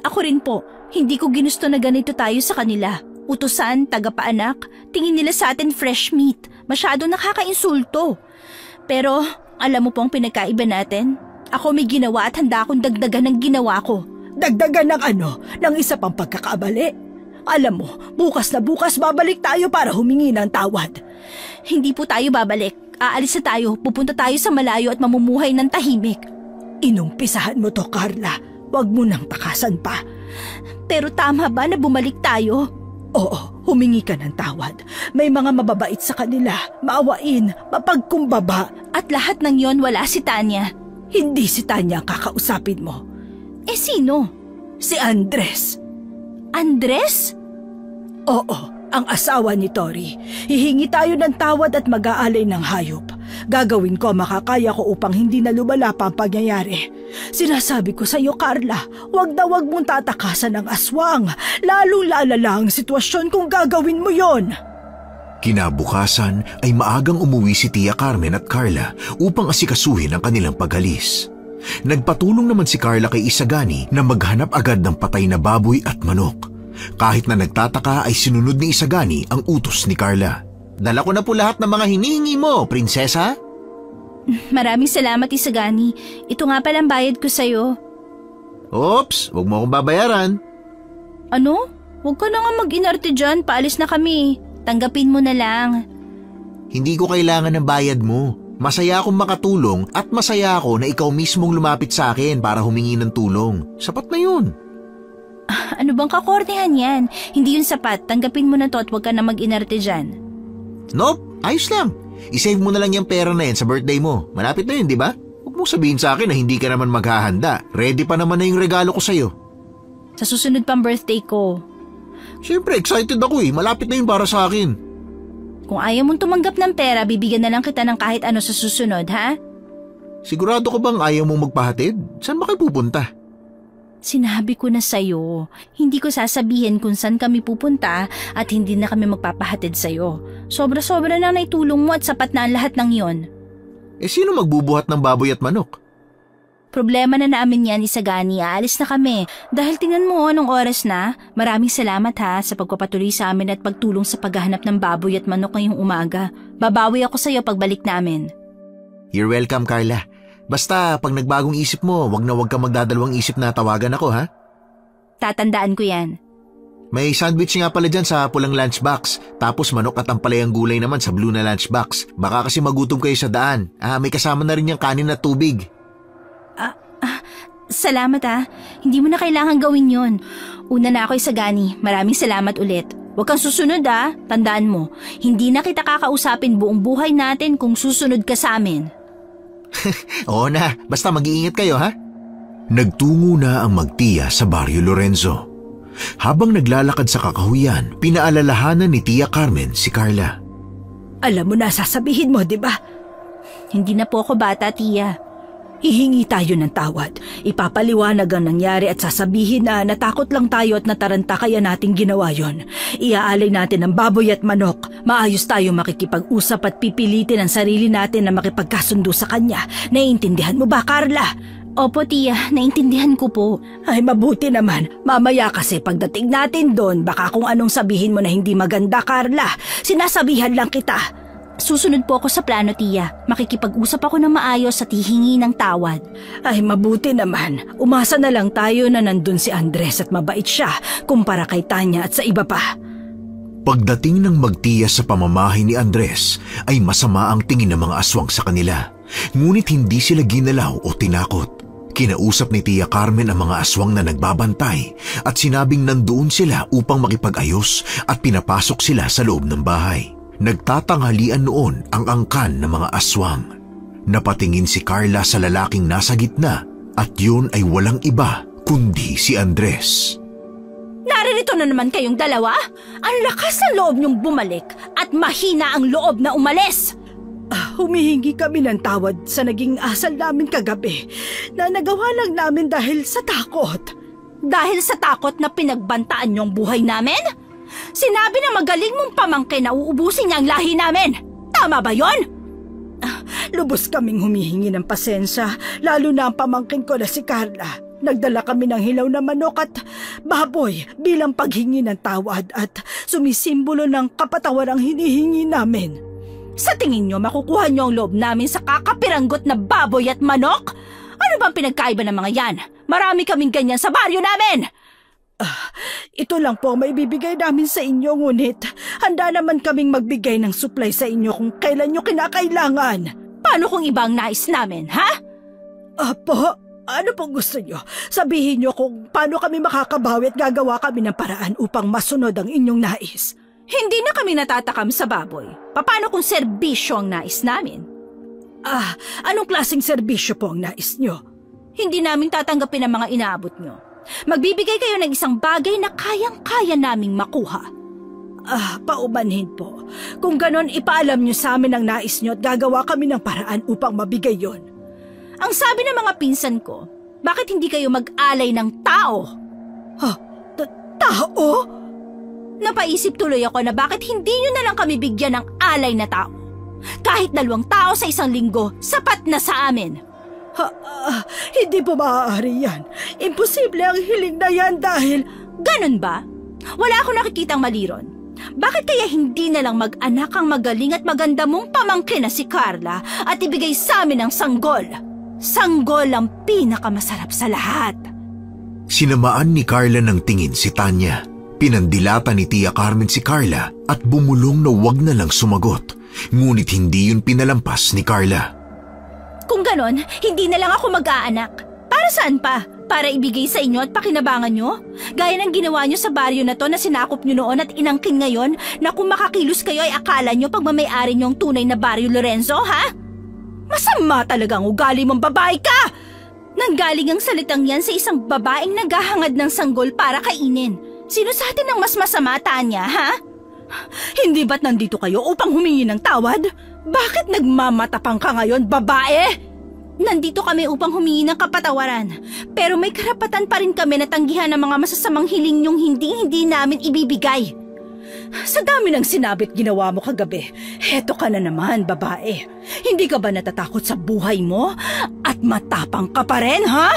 Ako rin po. Hindi ko ginusto na ganito tayo sa kanila. Utusan, tagapaanak, tingin nila sa atin fresh meat. Masyado nakakainsulto. Pero alam mo po ang pinagkaiba natin? Ako may ginawa at handa akong dagdagan ng ginawa ko. Dagdagan ng ano? Ng isa pang pagkakabali? Alam mo, bukas na bukas babalik tayo para humingi ng tawad. Hindi po tayo babalik. Aalis na tayo, pupunta tayo sa malayo at mamumuhay ng tahimik. Inumpisahan mo to, Carla. Huwag mo nang takasan pa. Pero tama ba na bumalik tayo? Oo, humingi ka ng tawad. May mga mababait sa kanila, maawain, mapagkumbaba. At lahat ng yon wala si Tanya. Hindi si Tanya ang kakausapin mo. Sino? Si Andres. Andres? Oo, ang asawa ni Tori. Hihingi tayo ng tawad at mag-aalay ng hayop. Gagawin ko makakaya ko upang hindi na lumala pa ang pangyayari. Sinasabi ko sa iyo, Carla, huwag mong tatakasan ng aswang. Lalong lalala ang sitwasyon kung gagawin mo yon. Kinabukasan ay maagang umuwi si Tia Carmen at Carla upang asikasuhin ang kanilang paghalis. Nagpatulong naman si Carla kay Isagani na maghanap agad ng patay na baboy at manok. Kahit na nagtataka ay sinunod ni Isagani ang utos ni Carla. Dala ko na po lahat ng mga hinihingi mo, prinsesa. Maraming salamat, Isagani. Ito nga palang bayad ko sa'yo. Oops, huwag mo akong babayaran. Ano? Huwag ka na nga mag-inarte dyan, paalis na kami. Tanggapin mo na lang. Hindi ko kailangan ng bayad mo. Masaya akong makatulong at masaya ako na ikaw mismong lumapit sa akin para humingi ng tulong. Sapat na yun. Ano bang kakornehan yan? Hindi yun sapat. Tanggapin mo na to at huwag ka na mag-inarte dyan. Nope, ayos lang. I-save mo na lang yung pera na yan sa birthday mo. Malapit na yun, di ba? Huwag mong sabihin sa akin na hindi ka naman maghahanda. Ready pa naman na yung regalo ko sa'yo. Sa susunod pang birthday ko. Siyempre, excited ako Malapit na yun para sa akin. Kung ayaw mong tumanggap ng pera, bibigyan na lang kita ng kahit ano sa susunod, ha? Sigurado ka bang ayaw mong magpahatid? Saan ba kayo pupunta? Sinabi ko na sa'yo, hindi ko sasabihin kung saan kami pupunta at hindi na kami magpapahatid sa'yo. Sobra-sobra na naitulong mo at sapat na ang lahat ng yon. Sino magbubuhat ng baboy at manok? Problema na namin yan, Isagani. Aalis na kami. Dahil tingnan mo anong oras na. Maraming salamat ha sa pagpapatuloy sa amin at pagtulong sa paghahanap ng baboy at manok ngayong umaga. Babawi ako sa'yo pagbalik namin. You're welcome, Carla. Basta pag nagbagong isip mo, wag kang magdadalawang isip na tawagan ako, ha? Tatandaan ko yan. May sandwich nga pala dyan sa pulang lunchbox. Tapos manok at ampalayang gulay naman sa blue na lunchbox. Baka kasi magutom kayo sa daan. May kasama na rin yung kanin at tubig. Salamat ha. Hindi mo na kailangan gawin yon. Una na ako, Isagani. Maraming salamat ulit. Huwag kang susunod ha. Tandaan mo, hindi na kita kakausapin buong buhay natin kung susunod ka sa amin. Oo na, basta mag-iingat kayo ha. Nagtungo na ang magtiya sa Barrio Lorenzo. Habang naglalakad sa kakahuyan, pinaalalahanan ni Tia Carmen si Carla. Alam mo na sasabihin mo, di ba? Hindi na po ako bata, Tia. Hihingi tayo ng tawad. Ipapaliwanag ang nangyari at sasabihin na natakot lang tayo at nataranta kaya natin ginawa yon. Iaalay natin ang baboy at manok. Maayos tayo makikipag-usap at pipilitin ang sarili natin na makipagkasundo sa kanya. Naiintindihan mo ba, Carla? Opo, Tia. Naiintindihan ko po. Ay, mabuti naman. Mamaya kasi pagdating natin doon, baka kung anong sabihin mo na hindi maganda, Carla. Sinasabihan lang kita. Susunod po ako sa plano, tiya. Makikipag-usap ako ng maayos at hihingi ng tawad. Ay, mabuti naman. Umasa na lang tayo na nandun si Andres at mabait siya kumpara kay Tanya at sa iba pa. Pagdating ng magtiya sa pamamahay ni Andres ay masama ang tingin ng mga aswang sa kanila. Ngunit hindi sila ginalaw o tinakot. Kinausap ni Tia Carmen ang mga aswang na nagbabantay at sinabing nandoon sila upang makipag-ayos at pinapasok sila sa loob ng bahay. Nagtatanghalian noon ang angkan ng mga aswang. Napatingin si Carla sa lalaking nasa gitna at yun ay walang iba kundi si Andres. Naririto na naman kayong dalawa? Ang lakas ng loob niyong bumalik at mahina ang loob na umalis. Humihingi kami ng tawad sa naging asal namin kagabi na nagawa lang namin dahil sa takot. Dahil sa takot na pinagbantaan niyo ang buhay namin? Sinabi na magaling mong pamangkin na uubusin niya ang lahi namin. Tama ba yon? Lubos kaming humihingi ng pasensya, lalo na ang pamangkin ko na si Carla. Nagdala kami ng hilaw na manok at baboy bilang paghingi ng tawad at sumisimbolo ng kapatawarang hinihingi namin. Sa tingin nyo, makukuha nyo ang loob namin sa kakapiranggot na baboy at manok? Ano bang pinagkaiba ng mga yan? Marami kaming ganyan sa baryo namin! Ito lang po ang maibibigay namin sa inyo, ngunit handa naman kaming magbigay ng supply sa inyo kung kailan nyo kinakailangan. Paano kung ibang nais namin, ha? Apo, ano pong gusto nyo? Sabihin nyo kung paano kami makakabawi at gagawa kami ng paraan upang masunod ang inyong nais. Hindi na kami natatakam sa baboy. Paano kung serbisyo ang nais namin? Anong klaseng serbisyo po ang nais nyo? Hindi namin tatanggapin ang mga inaabot nyo. Magbibigay kayo ng isang bagay na kayang-kaya naming makuha. Paumanhin po. Kung ganon, ipaalam nyo sa amin ang nais nyo at gagawa kami ng paraan upang mabigay yon. Ang sabi ng mga pinsan ko, bakit hindi kayo mag-alay ng tao? Tao? Napaisip tuloy ako na bakit hindi nyo na lang kami bigyan ng alay na tao. Kahit 2 tao sa isang linggo, sapat na sa amin. Hindi po maaari yan. Imposible ang hiling na yan dahil... Ganun ba? Wala akong nakikitang mali ron. Bakit kaya hindi na lang mag-anak ang magaling at maganda mong pamangkin na si Carla at ibigay sa amin ang sanggol? Sanggol ang pinakamasarap sa lahat. Sinamaan ni Carla ng tingin si Tanya. Pinandilata ni Tia Carmen si Carla at bumulong na wag na lang sumagot. Ngunit hindi yun pinalampas ni Carla. Kung ganon, hindi na lang ako mag-aanak. Para saan pa? Para ibigay sa inyo at pakinabangan nyo? Gaya ng ginawa nyo sa baryo na to na sinakop nyo noon at inangkin ngayon na kung makakilos kayo ay akala nyo pagmamayari nyo ang tunay na baryo Lorenzo, ha? Masama talagang ugali mong babae ka! Nanggaling ang salitang yan sa isang babaeng naghahangad ng sanggol para kainin. Sino sa atin ang mas masama, Tanya, ha? Hindi ba't nandito kayo upang humingi ng tawad? Bakit nagmamatapang ka ngayon, babae? Nandito kami upang humingi ng kapatawaran. Pero may karapatan pa rin kami na tanggihan ng mga masasamang hiling niyong hindi namin ibibigay. Sa dami ng sinabi't ginawa mo kagabi, heto ka na naman, babae. Hindi ka ba natatakot sa buhay mo? At matapang ka pa rin, ha?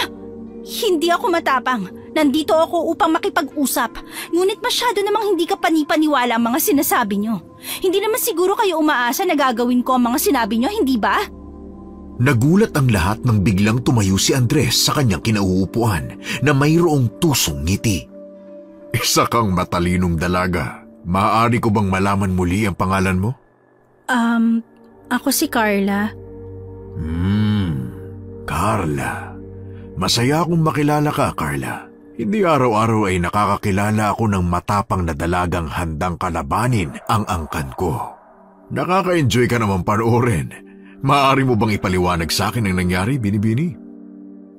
Hindi ako matapang. Nandito ako upang makipag-usap. Ngunit masyado namang hindi ka panipaniwala ang mga sinasabi niyo. Hindi naman siguro kayo umaasa na gagawin ko ang mga sinabi niyo, hindi ba? Nagulat ang lahat nang biglang tumayo si Andres sa kanyang kinauupuan na mayroong tusong ngiti. Isa kang matalinong dalaga. Maaari ko bang malaman muli ang pangalan mo? Ako si Carla. Carla. Masaya akong makilala ka, Carla. Hindi araw-araw ay nakakakilala ako ng matapang na dalagang handang kalabanin ang angkan ko. Nakaka-enjoy ka naman panoorin. Maaari mo bang ipaliwanag sa akin ang nangyari, Binibini?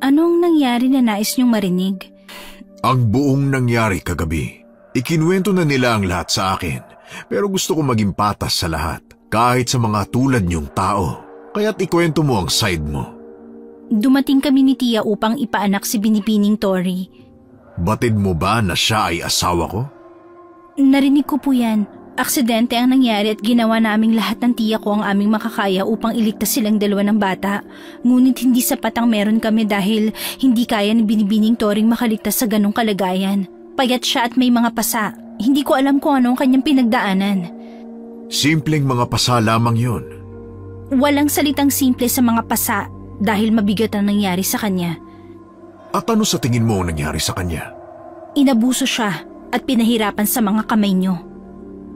Anong nangyari na nais niyong marinig? Ang buong nangyari kagabi. Ikinuwento na nila ang lahat sa akin, pero gusto ko maging patas sa lahat, kahit sa mga tulad niyong tao. Kaya't ikwento mo ang side mo. Dumating kami ni Tia upang ipaanak si Binibining Tori. Batid mo ba na siya ay asawa ko? Narinig ko po yan. Aksidente ang nangyari at ginawa naming lahat ng tiya ko ang aming makakaya upang iligtas silang 2 ng bata. Ngunit hindi sapat ang meron kami dahil hindi kaya ni Binibining Toring makaligtas sa ganong kalagayan. Payat siya at may mga pasa. Hindi ko alam kung ano ang kanyang pinagdaanan. Simpleng mga pasa lamang yon. Walang salitang simple sa mga pasa dahil mabigat ang nangyari sa kanya. At ano sa tingin mo ang nangyari sa kanya? Inabuso siya at pinahirapan sa mga kamay niyo.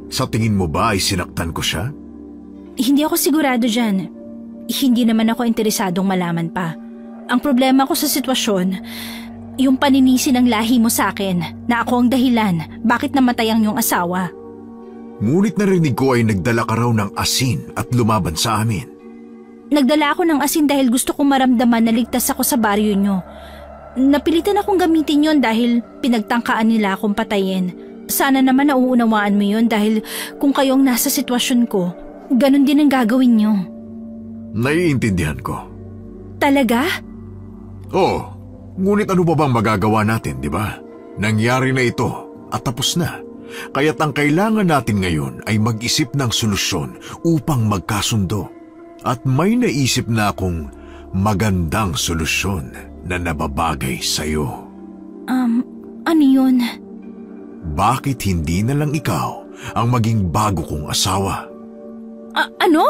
Sa tingin mo ba ay sinaktan ko siya? Hindi ako sigurado dyan. Hindi naman ako interesadong malaman pa. Ang problema ko sa sitwasyon, yung paninisi ng lahi mo sa akin na ako ang dahilan bakit namatay ang iyong asawa. Ngunit narinig ko ay nagdala ka raw ng asin at lumaban sa amin. Nagdala ako ng asin dahil gusto kong maramdaman na ligtas ako sa baryo nyo. Napilitan akong gamitin yon dahil pinagtangkaan nila akong patayin. Sana naman nauunawaan mo yon dahil kung kayong nasa sitwasyon ko, ganun din ang gagawin nyo. Naiintindihan ko. Talaga? Oo, ngunit ano ba bang magagawa natin, di ba? Nangyari na ito at tapos na. Kaya't ang kailangan natin ngayon ay mag-isip ng solusyon upang magkasundo. At may naisip na akong magandang solusyon na nababagay sa'yo. Ano yun? Bakit hindi na lang ikaw ang maging bago kong asawa? Ano?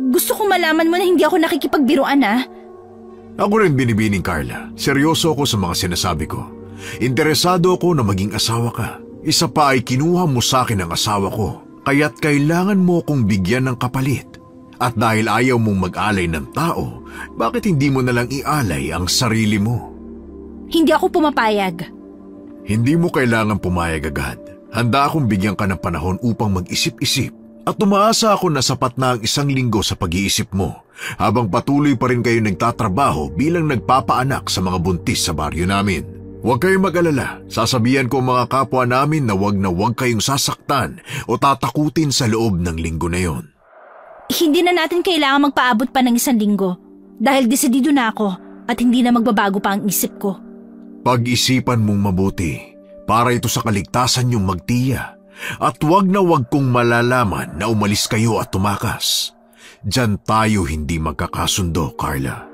Gusto kong malaman mo na hindi ako nakikipagbiruan Ako rin binibining Carla. Seryoso ako sa mga sinasabi ko. Interesado ako na maging asawa ka. Isa pa ay kinuha mo sa akin ang asawa ko. Kaya't kailangan mo kong bigyan ng kapalit. At dahil ayaw mong mag-alay ng tao, bakit hindi mo nalang ialay ang sarili mo? Hindi ako pumapayag. Hindi mo kailangan pumayag agad. Handa akong bigyan ka ng panahon upang mag-isip-isip. At umaasa ako na sapat na ang 1 linggo sa pag-iisip mo habang patuloy pa rin kayo nagtatrabaho bilang nagpapaanak sa mga buntis sa baryo namin. Huwag kayong mag-alala. Sasabihan ko mga kapwa namin na huwag kayong sasaktan o tatakutin sa loob ng linggo na yon. Hindi na natin kailangan magpaabot pa ng 1 linggo dahil desidido na ako at hindi na magbabago pa ang isip ko. Pag-isipan mong mabuti para ito sa kaligtasan niyong magtiya at huwag kong malalaman na umalis kayo at tumakas. Diyan tayo hindi magkakasundo, Carla.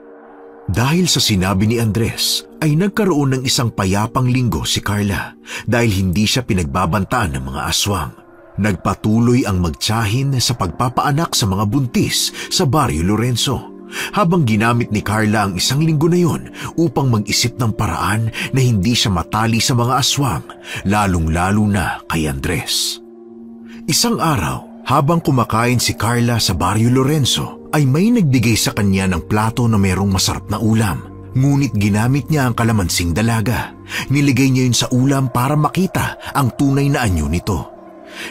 Dahil sa sinabi ni Andres, ay nagkaroon ng isang payapang linggo si Carla dahil hindi siya pinagbabantaan ng mga aswang. Nagpatuloy ang magtiyahin sa pagpapaanak sa mga buntis sa Barrio Lorenzo habang ginamit ni Carla ang 1 linggo na yon upang mag-isip ng paraan na hindi siya matali sa mga aswang, lalong-lalo na kay Andres. Isang araw, habang kumakain si Carla sa Barrio Lorenzo, ay may nagbigay sa kanya ng plato na merong masarap na ulam. Ngunit ginamit niya ang kalamansing dalaga. Niligay niya yun sa ulam para makita ang tunay na anyo nito.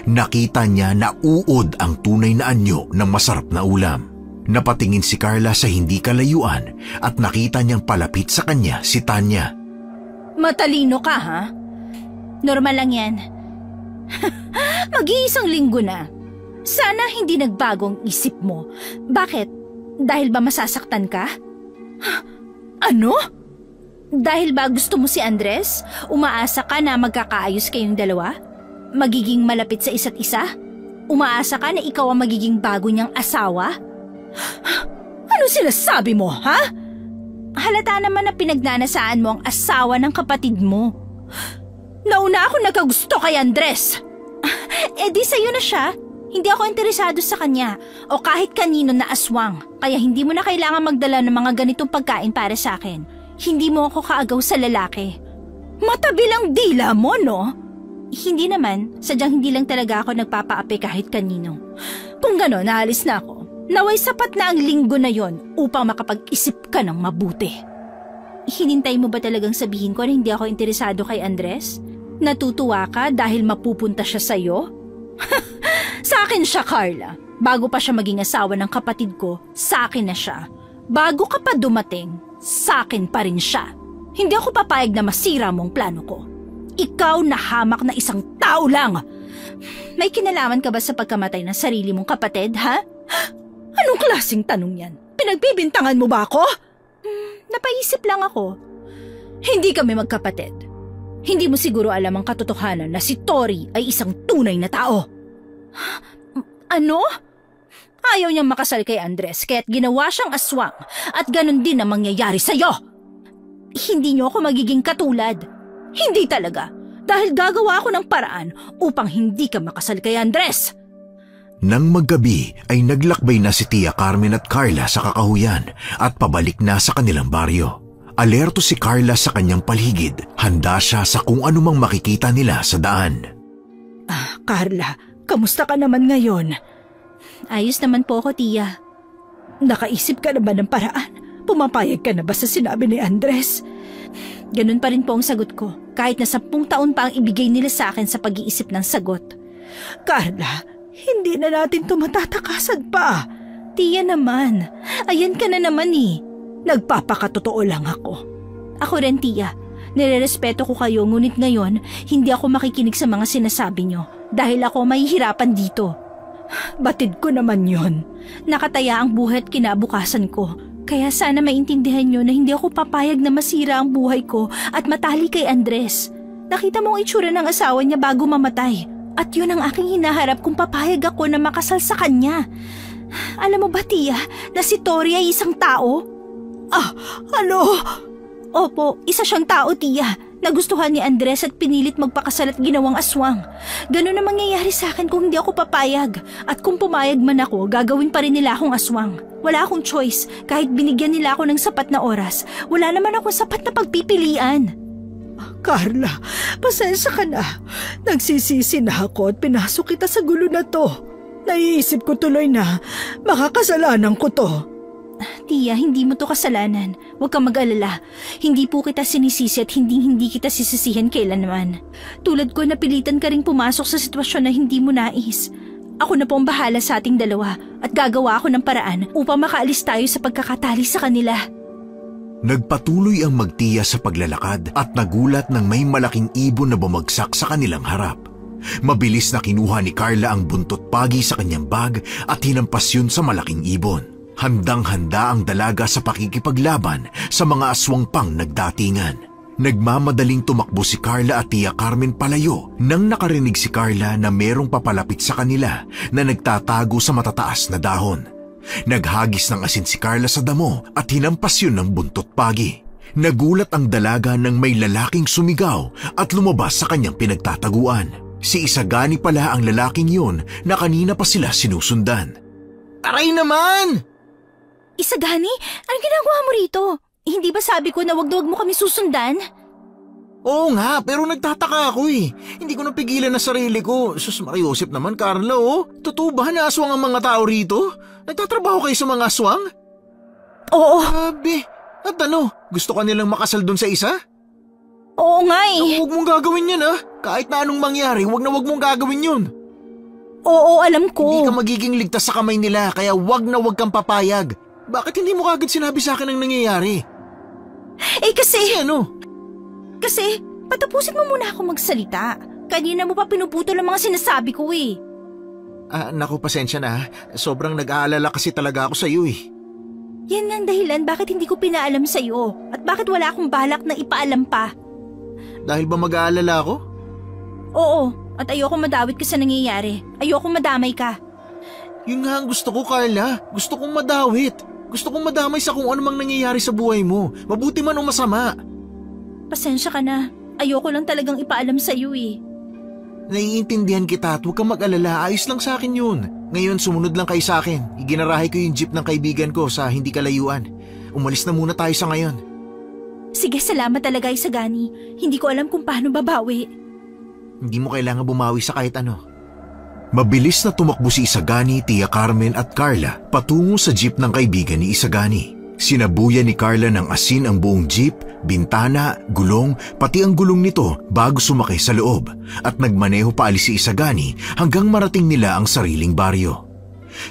Nakita niya na uod ang tunay na anyo ng masarap na ulam. Napatingin si Carla sa hindi kalayuan at nakita niyang palapit sa kanya si Tanya. Matalino ka, ha? Normal lang yan. Mag-1 linggo na. Sana hindi nagbagong isip mo. Bakit? Dahil ba masasaktan ka? Ano? Dahil ba gusto mo si Andres? Umaasa ka na magkakaayos kayong dalawa? Magiging malapit sa isa't isa? Umaasa ka na ikaw ang magiging bago niyang asawa? Ano sinasabi mo, ha? Halata naman na pinagnanasaan mo ang asawa ng kapatid mo. Nauna ako nagkagusto kay Andres. Di sa'yo na siya. Hindi ako interesado sa kanya o kahit kanino na aswang. Kaya hindi mo na kailangan magdala ng mga ganitong pagkain para sa akin. Hindi mo ako kaagaw sa lalaki. Matabilang dila mo, no? Hindi naman. Sadyang hindi lang talaga ako nagpapaapi kahit kanino. Kung gano'n, naalis na ako. Naway sapat na ang linggo na yon upang makapag-isip ka ng mabuti. Hinintay mo ba talagang sabihin ko na hindi ako interesado kay Andres? Natutuwa ka dahil mapupunta siya sa'yo? Sa akin siya, Carla. Bago pa siya maging asawa ng kapatid ko, sa akin na siya. Bago ka pa dumating, sa akin pa rin siya. Hindi ako papayag na masira mong plano ko. Ikaw na hamak na isang tao lang. May kinalaman ka ba sa pagkamatay ng sarili mong kapatid, ha? Anong klaseng tanong yan? Pinagbibintangan mo ba ako? Napaisip lang ako. Hindi kami magkapatid. Hindi mo siguro alam ang katotohanan na si Tori ay isang tunay na tao. Ano? Ayaw niyang makasal kay Andres kaya't ginawa siyang aswang at ganun din ang mangyayari sa'yo. Hindi niyo ako magiging katulad. Hindi talaga. Dahil gagawa ako ng paraan upang hindi ka makasal kay Andres. Nang maggabi ay naglakbay na si Tia Carmen at Carla sa kakahuyan at pabalik na sa kanilang baryo. Alerto si Carla sa kanyang paligid, handa siya sa kung anumang makikita nila sa daan. Carla, kamusta ka naman ngayon? Ayos naman po ako, Tia. Nakaisip ka na ba ng paraan? Pumapayag ka na ba sa sinabi ni Andres? Ganun pa rin po ang sagot ko, kahit na 10 taon pa ang ibigay nila sa akin sa pag-iisip ng sagot. Carla, hindi na natin ito matatakasan pa. Tia naman, ayan ka na naman eh. Nagpapakatotoo lang ako. Ako rin, Tia. Nirerespeto ko kayo, ngunit ngayon, hindi ako makikinig sa mga sinasabi nyo dahil ako mahihirapan dito. Batid ko naman yon. Nakataya ang buhay at kinabukasan ko. Kaya sana maintindihan nyo na hindi ako papayag na masira ang buhay ko at matali kay Andres. Nakita mo ang itsura ng asawa niya bago mamatay. At yun ang aking hinaharap kung papayag ako na makasal sa kanya. Alam mo ba, Tia, na si Tori ay isang tao? Ano? Opo, isa siyang tao, Tia. Nagustuhan ni Andres at pinilit magpakasal at ginawang aswang. Ganun ang mangyayari sa akin kung hindi ako papayag. At kung pumayag man ako, gagawin pa rin nila akong aswang. Wala akong choice. Kahit binigyan nila ako ng sapat na oras, wala naman akong sapat na pagpipilian. Carla, pasensya ka na. Nagsisisi na ako at pinasok kita sa gulo na to. Naiisip ko tuloy na makakasalanan ko to. Tia, hindi mo to kasalanan. Huwag kang mag-alala. Hindi po kita sinisisi at hindi kita sisisihan kailanman. Tulad ko, napilitan ka ring pumasok sa sitwasyon na hindi mo nais. Ako na po ang bahala sa ating dalawa at gagawa ako ng paraan upang makaalis tayo sa pagkakatali sa kanila. Nagpatuloy ang magtiya sa paglalakad at nagulat nang may malaking ibon na bumagsak sa kanilang harap. Mabilis na kinuha ni Carla ang buntot pagi sa kanyang bag at hinampas yun sa malaking ibon. Handang-handa ang dalaga sa pakikipaglaban sa mga aswang pang nagdatingan. Nagmamadaling tumakbo si Carla at Tia Carmen palayo nang nakarinig si Carla na merong papalapit sa kanila na nagtatago sa matataas na dahon. Naghagis ng asin si Carla sa damo at hinampas yun ng buntot pagi. Nagulat ang dalaga nang may lalaking sumigaw at lumabas sa kanyang pinagtataguan. Si Isagani pala ang lalaking yun na kanina pa sila sinusundan. Aray naman! Isagani, anong ginagawa mo rito? Hindi ba sabi ko na wag mo kami susundan? Oo nga, pero nagtataka ako eh. Hindi ko napigilan na sarili ko. Sus Mariosep naman, Carla, oh. Totoo ba na aswang ang mga tao rito? Nagtatrabaho kayo sa mga aswang? Oo. Sabi, at ano, gusto ka nilang makasal dun sa isa? Oo nga eh. Huwag mong gagawin yan ah. Kahit na anong mangyari, huwag mong gagawin yun. Oo, alam ko. Hindi ka magiging ligtas sa kamay nila, kaya huwag kang papayag. Bakit hindi mo kagad sinabi sa akin ang nangyayari? Kasi ano? Kasi, patapusin mo muna ako magsalita. Kanina mo pa pinuputol ang mga sinasabi ko eh. Naku, pasensya na. Sobrang nag-aalala kasi talaga ako sa iyo eh. Yan nga ang dahilan bakit hindi ko pinaalam sa iyo at bakit wala akong balak na ipaalam pa. Dahil ba mag-aalala ako? Oo, at ayoko madawit ka sa nangyayari. Ayoko madamay ka. Yun nga ang gusto ko, Carla. Gusto kong madawit. Gusto kong madamay sa kung ano mang nangyayari sa buhay mo. Mabuti man o masama. Pasensya ka na. Ayoko lang talagang ipaalam sa iyo eh. Naiintindihan kita at huwag kang mag-alala. Ayos lang sa akin yun. Ngayon, sumunod lang kayo sa akin. Iginarahay ko yung jeep ng kaibigan ko sa hindi kalayuan. Umalis na muna tayo sa ngayon. Sige, salamat talaga, Isagani. Hindi ko alam kung paano babawi. Hindi mo kailangan bumawi sa kahit ano. Mabilis na tumakbo si Isagani, Tia Carmen at Carla patungo sa jeep ng kaibigan ni Isagani. Sinabuyan ni Carla ng asin ang buong jeep, bintana, gulong, pati ang gulong nito bago sumakay sa loob at nagmaneho paalis si Isagani hanggang marating nila ang sariling baryo.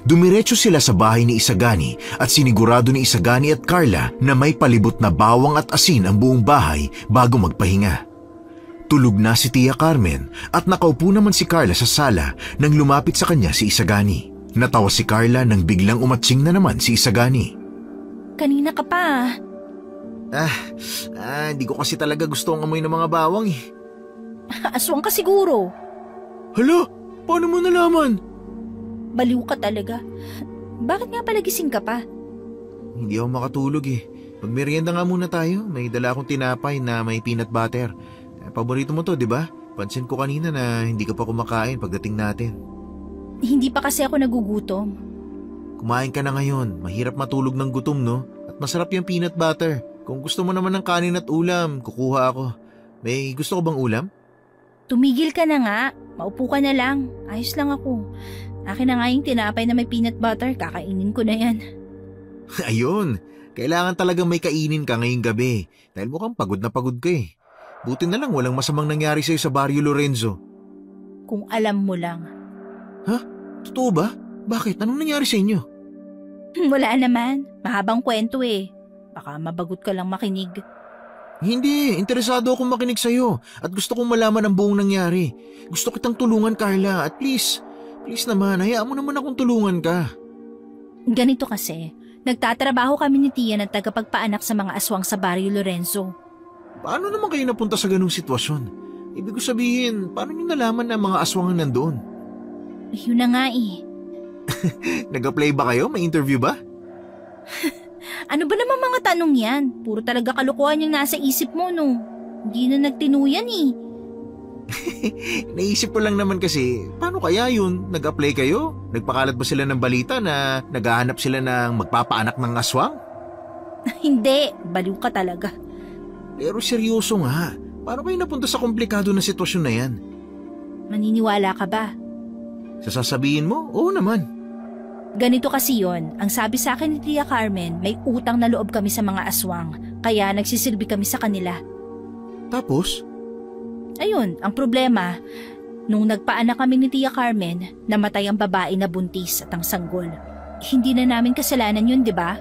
Dumiretso sila sa bahay ni Isagani at sinigurado ni Isagani at Carla na may palibot na bawang at asin ang buong bahay bago magpahinga. Tulog na si Tia Carmen at nakaupo naman si Carla sa sala nang lumapit sa kanya si Isagani. Natawa si Carla nang biglang umatsing na naman si Isagani. Kanina ka pa. Hindi ko kasi talaga gusto ang amoy ng mga bawang eh. Aswang ka siguro. Hala, paano mo nalaman? Baliw ka talaga. Bakit nga pala gising ka pa? Hindi ako makatulog eh. Magmerienda nga muna tayo. May dala akong tinapay na may peanut butter. Paborito mo to, di ba? Pansin ko kanina na hindi ka pa kumakain pagdating natin. Hindi pa kasi ako nagugutom. Kumain ka na ngayon. Mahirap matulog ng gutom, no? At masarap yung peanut butter. Kung gusto mo naman ng kanin at ulam, kukuha ako. May gusto ko bang ulam? Tumigil ka na nga. Maupo ka na lang. Ayos lang ako. Akin na nga yung tinapay na may peanut butter. Kakainin ko na yan. Ayun. Kailangan talagang may kainin ka ngayong gabi. Dahil mukhang pagod na pagod ka eh. Buti na lang walang masamang nangyari sa'yo sa Barrio Lorenzo. Kung alam mo lang. Ha? Totoo ba? Bakit? Anong nangyari sa inyo? Wala naman. Mahabang kwento eh. Baka mabagot ka lang makinig. Hindi. Interesado akong makinig sa'yo. At gusto kong malaman ang buong nangyari. Gusto kitang tulungan, Carla. At please naman, hayaan mo naman akong tulungan ka. Ganito kasi. Nagtatrabaho kami ni Tia ng tagapagpaanak sa mga aswang sa Barrio Lorenzo. Paano naman kayo napunta sa ganung sitwasyon? Ibig ko sabihin, paano niyo nalaman na mga aswang ang nandoon? Yun na nga eh. Nag-apply ba kayo? May interview ba? Ano ba naman mga tanong yan? Puro talaga kalokohan yung nasa isip mo, no? Hindi na nagtinuyan eh. Naisip ko lang naman kasi, paano kaya yun? Nag-apply kayo? Nagpakalat ba sila ng balita na naghahanap sila ng magpapaanak ng aswang? Hindi, baliw ka talaga. Pero seryoso nga, paano kayo napunta sa komplikado na sitwasyon na yan? Maniniwala ka ba? Sasabihin mo? Oo naman. Ganito kasi yon. Ang sabi sa akin ni Tia Carmen, may utang na loob kami sa mga aswang, kaya nagsisilbi kami sa kanila. Tapos? Ayun, ang problema, nung nagpaanak kami ni Tia Carmen, namatay ang babae na buntis at ang sanggol. Hindi na namin kasalanan yun, di ba?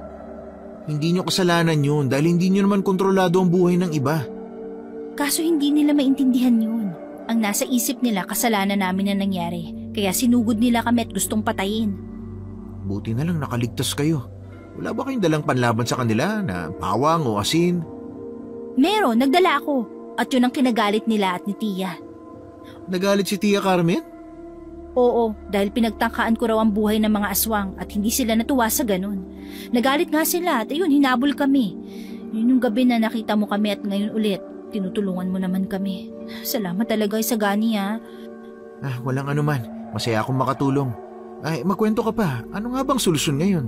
Hindi nyo kasalanan yun dahil hindi nyo naman kontrolado ang buhay ng iba. Kaso hindi nila maintindihan yun. Ang nasa isip nila kasalanan namin na nangyari, kaya sinugod nila kami at gustong patayin. Buti na lang nakaligtas kayo. Wala ba kayong dalang panlaban sa kanila na bawang o asin? Meron, nagdala ako. At yun ang kinagalit nila at ni Tia. Nagalit si Tia Carmen? Oo, dahil pinagtangkaan ko raw ang buhay ng mga aswang at hindi sila natuwa sa ganun. Nagalit nga sila at ayun, hinabol kami. Yun yung gabi na nakita mo kami at ngayon ulit, tinutulungan mo naman kami. Salamat talaga sa gani ha. Walang anuman. Masaya akong makatulong. Ay, magkwento ka pa. Ano nga bang solusyon ngayon?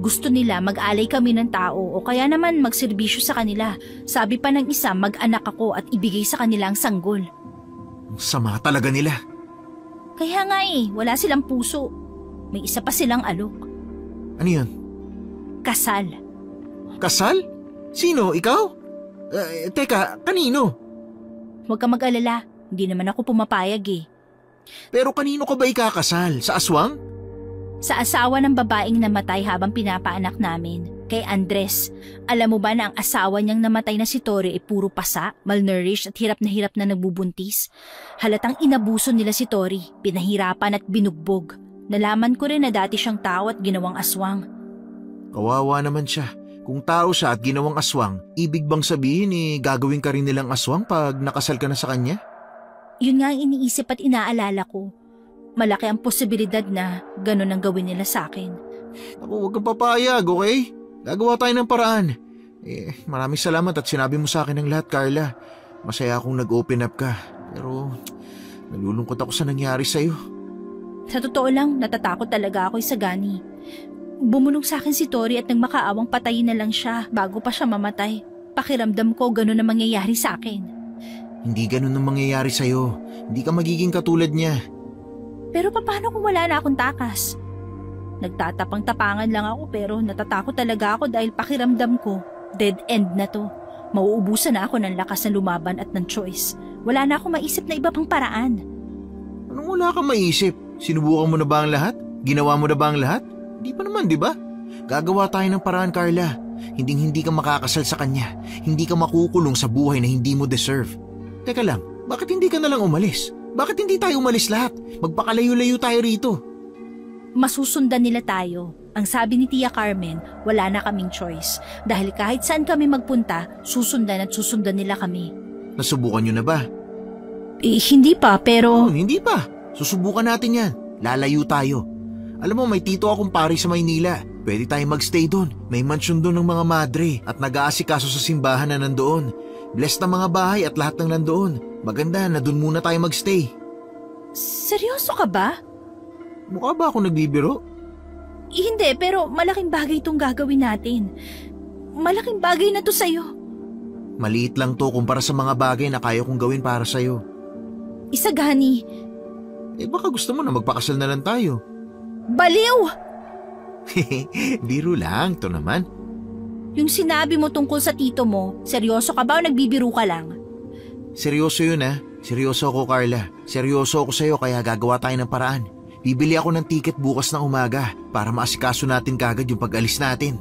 Gusto nila mag-alay kami ng tao o kaya naman magserbisyo sa kanila. Sabi pa ng isa, mag-anak ako at ibigay sa kanila ang sanggol. Sama talaga nila. Kaya nga wala silang puso. May isa pa silang alok. Ano yun? Kasal. Kasal? Sino? Ikaw? Teka, kanino? Huwag ka mag-alala, hindi naman ako pumapayag eh. Pero kanino ka ba ikakasal? Sa aswang? Sa asawa ng babaeng namatay habang pinapaanak namin, kay Andres. Alam mo ba na ang asawa niyang namatay na si Tori ay puro pasa, malnourished at hirap na nagbubuntis? Halatang inabuso nila si Tori, pinahirapan at binugbog. Nalaman ko rin na dati siyang tao at ginawang aswang. Kawawa naman siya. Kung tao siya at ginawang aswang, ibig bang sabihin gagawin ka rin nilang aswang pag nakasal ka na sa kanya? Yun nga ang iniisip at inaalala ko. Malaki ang posibilidad na ganun ang gawin nila sa akin. Ako, huwag kang papayag, okay? Gagawa tayo ng paraan. Maraming salamat at sinabi mo sa akin ng lahat, Carla. Masaya akong nag-open up ka. Pero nalulungkot ako sa nangyari sa'yo. Sa totoo lang, natatakot talaga ako sa gani. Bumulong sa akin si Tori at nang makaawang patayin na lang siya bago pa siya mamatay. Pakiramdam ko ganun ang mangyayari sa akin. Hindi ganun ang mangyayari sa'yo. Hindi ka magiging katulad niya. Pero paano kung wala na akong takas? Nagtatapang-tapangan lang ako pero natatakot talaga ako dahil pakiramdam ko, dead end na to. Mauubusan na ako ng lakas na lumaban at ng choice. Wala na akong maisip na iba pang paraan. Anong wala kang maisip? Sinubukan mo na ba ang lahat? Ginawa mo na ba ang lahat? Hindi pa naman, di ba? Gagawa tayo ng paraan, Carla. Hindi ka makakasal sa kanya. Hindi ka makukulong sa buhay na hindi mo deserve. Teka lang, bakit hindi ka nalang umalis? Bakit hindi tayo umalis lahat? Magpakalayo-layo tayo rito. Masusundan nila tayo. Ang sabi ni Tia Carmen, wala na kaming choice. Dahil kahit saan kami magpunta, susundan at susundan nila kami. Nasubukan nyo na ba? Hindi pa, pero... Hindi pa. Susubukan natin yan. Lalayo tayo. Alam mo, may tito akong pari sa Maynila. Pwede tayo magstay doon. May mansyon doon ng mga madre at nag-aasikaso sa simbahan na nandoon. Blessed na mga bahay at lahat ng nandoon. Maganda na doon muna tayo magstay. Seryoso ka ba? Mukha ba ako nagbibiro? Hindi, pero malaking bagay itong gagawin natin. Malaking bagay na to sa'yo. Maliit lang to kumpara sa mga bagay na kaya kong gawin para sa'yo. Isagani. Baka gusto mo na magpakasal na lang tayo. Baliw! Biro lang, to naman. Yung sinabi mo tungkol sa tito mo, seryoso ka ba o nagbibiro ka lang? Seryoso yun Seryoso ako, Carla. Seryoso ako sa'yo kaya gagawa tayo ng paraan. Bibili ako ng tiket bukas ng umaga para maasikaso natin kagad yung pag-alis natin.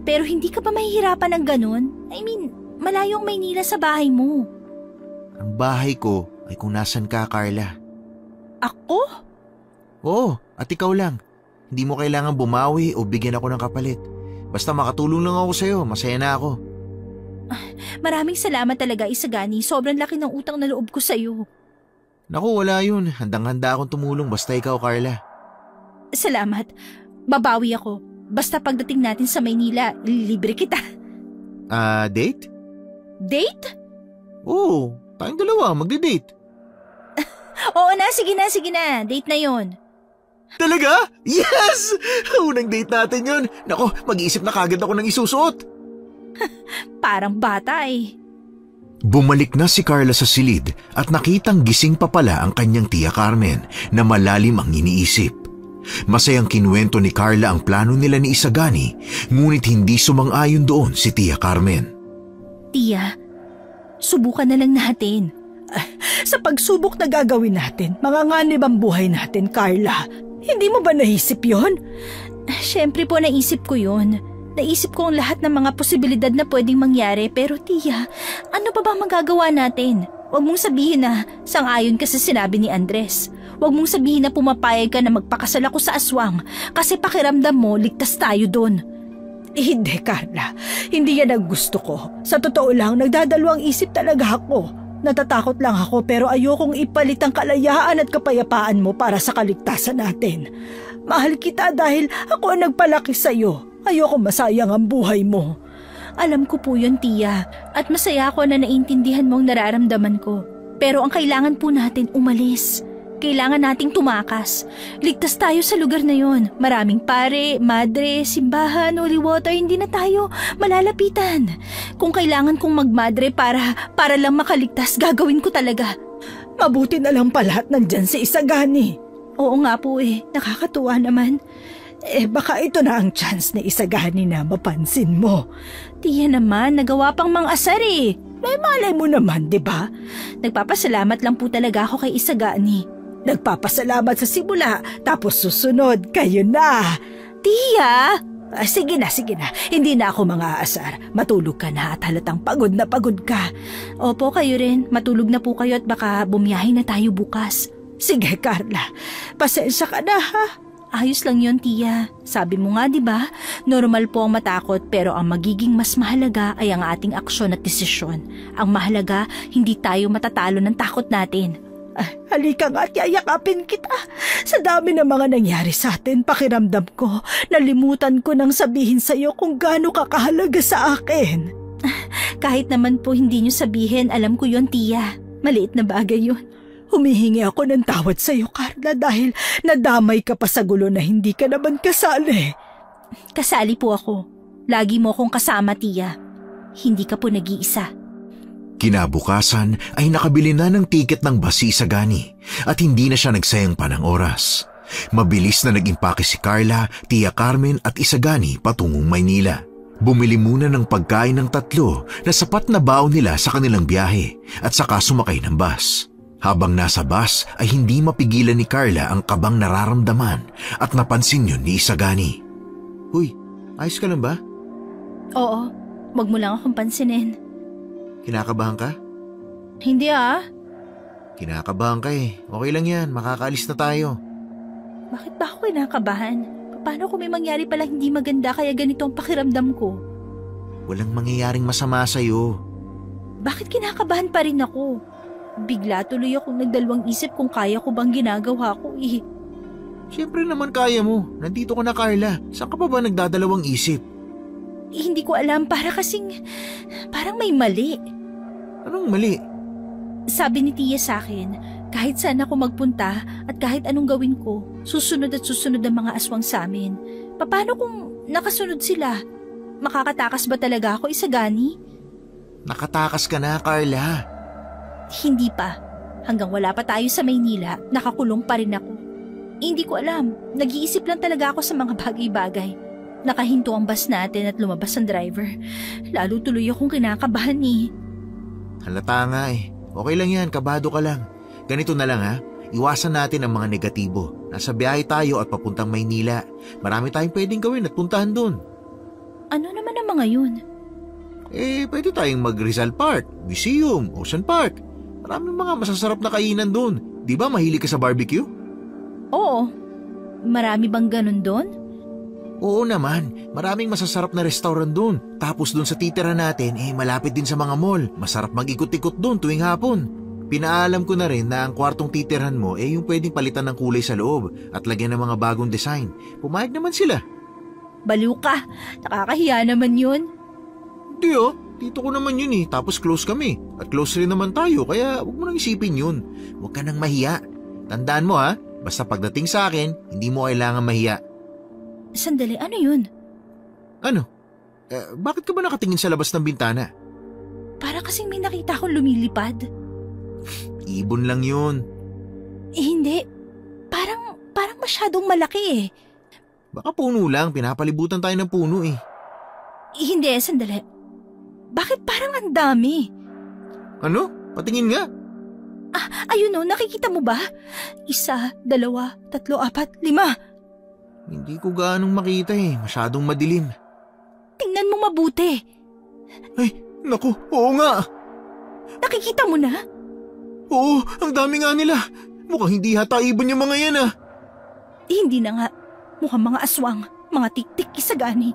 Pero hindi ka ba mahihirapan ng ganun? I mean, malayo ang Maynila sa bahay mo. Ang bahay ko ay kung nasan ka, Carla. Ako? Oo, at ikaw lang. Hindi mo kailangan bumawi o bigyan ako ng kapalit. Basta makatulong lang ako sa'yo, masaya na ako. Maraming salamat talaga, Isagani. Sobrang laki ng utang na loob ko sa'yo. Naku, wala yun. Handang-handa akong tumulong basta ikaw, Carla. Salamat. Babawi ako. Basta pagdating natin sa Maynila, libre kita. Date? Date? Oo, tayong dalawa, magde-date. Oo na, sige na. Date na yon. Talaga? Yes! Unang date natin yun. Naku, mag-iisip na kagad ako ng isusuot. Parang bata eh. Bumalik na si Carla sa silid at nakitang gising pa pala ang kanyang tiya Carmen na malalim ang iniisip. Masayang kinuwento ni Carla ang plano nila ni Isagani, ngunit hindi sumang-ayon doon si tiya Carmen. Tiya, subukan na lang natin. Sa pagsubok na gagawin natin, manganganib ang buhay natin, Carla. Hindi mo ba naisip yon? Siyempre po naisip ko yun. Naisip ko ang lahat ng mga posibilidad na pwedeng mangyari, pero tiya, ano pa ba magagawa natin? Huwag mong sabihin na sang-ayon ka sa sinabi ni Andres. Huwag mong sabihin na pumapayag ka na magpakasal ako sa aswang kasi pakiramdam mo ligtas tayo doon. Hindi, Carla. Hindi yan ang gusto ko. Sa totoo lang, nagdadalawang isip talaga ako. Natatakot lang ako pero ayokong ipalit ang kalayaan at kapayapaan mo para sa kaligtasan natin. Mahal kita dahil ako ang nagpalaki sa'yo. Ayoko masayang ang buhay mo. Alam ko po yun, tiya. At masaya ako na naintindihan mo ang nararamdaman ko. Pero ang kailangan po natin umalis. Kailangan nating tumakas. Ligtas tayo sa lugar na yon. Maraming pare, madre, simbahan, holy water, hindi na tayo malalapitan. Kung kailangan kong magmadre para lang makaligtas, gagawin ko talaga. Mabuti na lang pala at nandyan si Isagani. Oo nga po nakakatuwa naman. Baka ito na ang chance ni Isagani na mapansin mo. Tiya naman, nagawa pang mang-asar eh. May malay mo naman, di ba? Nagpapasalamat lang po talaga ako kay Isagani. Nagpapasalamat sa simula, tapos susunod, kayo na. Tiya! Sige na. Hindi na ako mang-aasar. Matulog ka na at halatang pagod na pagod ka. Opo, kayo rin. Matulog na po kayo at baka bumiyahe na tayo bukas. Sige, Carla. Pasensya ka na, ha? Ayos lang yun, tiya. Sabi mo nga, di ba? Normal po ang matakot pero ang magiging mas mahalaga ay ang ating aksyon at desisyon. Ang mahalaga, hindi tayo matatalo ng takot natin. Halika nga at yayakapin kita. Sa dami ng mga nangyari sa atin, pakiramdam ko, nalimutan ko nang sabihin sa'yo kung gaano ka kahalaga sa akin. Kahit naman po hindi niyo sabihin, alam ko yun, tiya. Maliit na bagay yun. Humihingi ako ng tawad sa iyo, Carla, dahil nadamay ka pa sa gulo na hindi ka naman kasali. Kasali po ako. Lagi mo akong kasama, tiya. Hindi ka po nag-iisa. Kinabukasan ay nakabili na ng tiket ng bus si Isagani at hindi na siya nagsayang pa ng oras. Mabilis na nag-impake si Carla, tiya Carmen at Isagani patungong Maynila. Bumili muna ng pagkain ng tatlo na sapat na baon nila sa kanilang biyahe at saka sumakay ng bus. Habang nasa bus ay hindi mapigilan ni Carla ang kabang nararamdaman at napansin yun ni Isagani. Uy, ayos ka lang ba? Oo, wag mo lang akong pansinin. Kinakabahan ka? Hindi Kinakabahan ka eh. Okay lang yan, makakaalis na tayo. Bakit ba ako kinakabahan? Paano kung may mangyari pala hindi maganda kaya ganito ang pakiramdam ko? Walang mangyayaring masama sa'yo. Bakit kinakabahan pa rin ako? Bigla tuloy akong nagdalawang isip kung kaya ko bang ginagawa ko eh. Siyempre naman kaya mo. Nandito ka na, Carla. Saan ka pa ba nagdadalawang isip? Hindi ko alam, parang may mali. Anong mali? Sabi ni tiya sa akin, Kahit saan ako magpunta at kahit anong gawin ko, susunod at susunod ang mga aswang sa amin. Paano kung nakasunod sila? Makakatakas ba talaga ako, Isagani? Nakatakas ka na, Carla. Hindi pa. Hanggang wala pa tayo sa Maynila, nakakulong pa rin ako. Hindi ko alam. Nag-iisip lang talaga ako sa mga bagay-bagay. Nakahinto ang bus natin at lumabas ang driver. Lalo tuloy akong kinakabahan eh. Halata nga eh. Okay lang yan, kabado ka lang. Ganito na lang ha, iwasan natin ang mga negatibo. Nasa biyahe tayo at papuntang Maynila. Marami tayong pwedeng gawin at puntahan doon. Ano naman ang mga yun? Pwede tayong mag-Rizal Park, Museum, Ocean Park. Maraming mga masasarap na kainan doon. Di ba mahilig ka sa barbecue? Oo. Marami bang ganun doon? Oo naman, maraming masasarap na restaurant doon. Tapos doon sa titira natin, malapit din sa mga mall. Masarap mag-ikot-ikot doon tuwing hapon. Pinaalam ko na rin na ang kwartong titirhan mo yung pwedeng palitan ng kulay sa loob at lagyan ng mga bagong design. Pumayag naman sila. Baliw ka, nakakahiya naman yun. Di dito ko naman yun tapos close kami. At close rin naman tayo kaya huwag mo nang isipin yun. Huwag ka nang mahiya. Tandaan mo basta pagdating sa akin, hindi mo kailangan mahiya. Sandali, ano yun? Ano? Bakit ka ba nakatingin sa labas ng bintana? Para kasing may nakita akong lumilipad. Ibon lang yun. Hindi. Parang masyadong malaki eh. Baka puno lang, pinapalibutan tayo ng puno eh. Hindi, sandali. Bakit parang ang dami? Ano? Patingin nga. Ayun nakikita mo ba? 1, 2, 3, 4, 5. Hindi ko gaanong makita masyadong madilim. Tingnan mo mabuti. Ay, naku, oo nga. Nakikita mo na? Oo, ang dami nga nila. Mukhang hindi hata ibon yung mga yan Hindi na nga. Mukhang mga aswang, mga tik-tik, Isagani.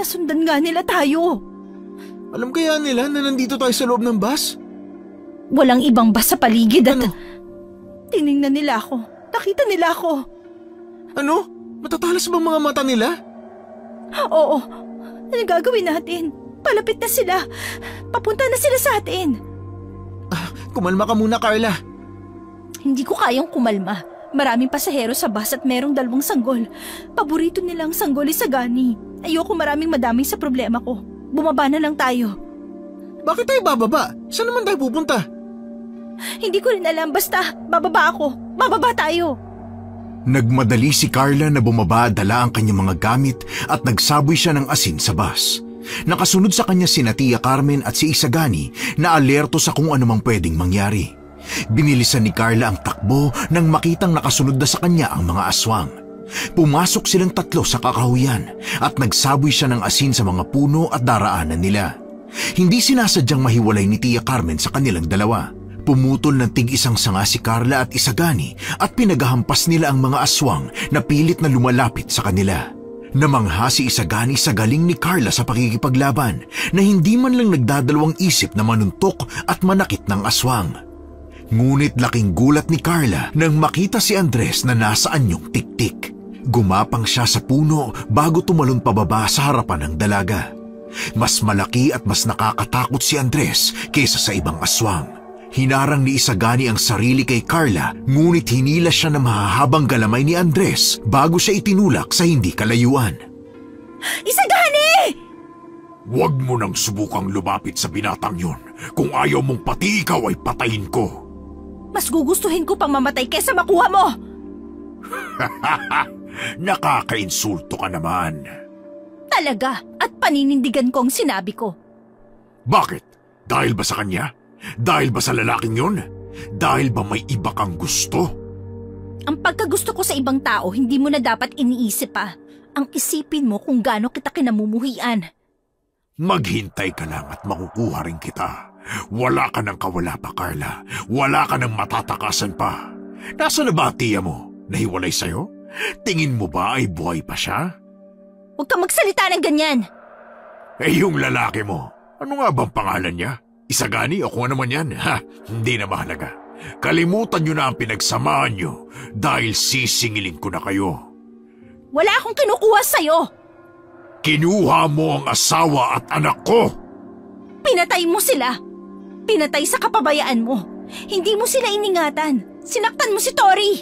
Nasundan nga nila tayo. Alam kaya nila na nandito tayo sa loob ng bus? Walang ibang bus sa paligid at... Ano? Tiningnan nila ako. Nakita nila ako. Ano? Matatalas bang mga mata nila? Oo. Ano gagawin natin? Palapit na sila. Papunta na sila sa atin. Kumalma ka muna, Carla. Hindi ko kayang kumalma. Maraming pasahero sa bus at merong 2 sanggol. Paborito nilang sanggol, Isagani. Ayoko maraming madamay sa problema ko. Bumaba na lang tayo. Bakit tayo bababa? Saan naman tayo pupunta? Hindi ko rin alam. Basta, bababa ako. Bababa tayo. Nagmadali si Carla na bumaba, dala ang kanyang mga gamit at nagsaboy siya ng asin sa bus. Nakasunod sa kanya sina Tia Carmen at si Isagani na alerto sa kung anumang pwedeng mangyari. Binilisan ni Carla ang takbo nang makitang nakasunod na sa kanya ang mga aswang. Pumasok silang 3 sa kakahuyan at nagsaboy siya ng asin sa mga puno at daraanan nila. Hindi sinasadyang mahiwalay ni Tia Carmen sa kanilang dalawa. Pumutol ng tig-isang sanga si Carla at Isagani at pinaghahampas nila ang mga aswang na pilit na lumalapit sa kanila. Namangha si Isagani sa galing ni Carla sa pakikipaglaban na hindi man lang nagdadalawang isip na manuntok at manakit ng aswang. Ngunit laking gulat ni Carla nang makita si Andres na nasa anyong tiktik. Gumapang siya sa puno bago tumalon pababa sa harapan ng dalaga. Mas malaki at mas nakakatakot si Andres kaysa sa ibang aswang. Hinarang ni Isagani ang sarili kay Carla, ngunit hinila siya ng mahahabang galamay ni Andres bago siya itinulak sa hindi kalayuan. Isagani! Huwag mo nang subukang lumapit sa binatang yun. Kung ayaw mong pati ikaw ay patayin ko. Mas gugustuhin ko pang mamatay kesa makuha mo! Nakakainsulto ka naman. Talaga, at paninindigan ko ang sinabi ko. Bakit? Dahil ba sa kanya? Dahil ba sa lalaking yun? Dahil ba may iba kang gusto? Ang pagkagusto ko sa ibang tao, hindi mo na dapat iniisip pa. Ang isipin mo kung gaano kita kinamumuhian. Maghintay ka lang at makukuha rin kita. Wala ka nang kawala pa, Carla. Wala ka nang matatakasan pa. Nasaan na ba tiya mo? Nahiwalay sa'yo? Tingin mo ba ay buhay pa siya? Huwag kang magsalita ng ganyan. Yung lalaki mo, ano nga bang pangalan niya? Isagani o kung ano man yan, hindi na mahalaga. Kalimutan niyo na ang pinagsamahan niyo dahil sisingilin ko na kayo. Wala akong kinukuha sa'yo. Kinuha mo ang asawa at anak ko. Pinatay mo sila. Pinatay sa kapabayaan mo. Hindi mo sila iningatan. Sinaktan mo si Tori.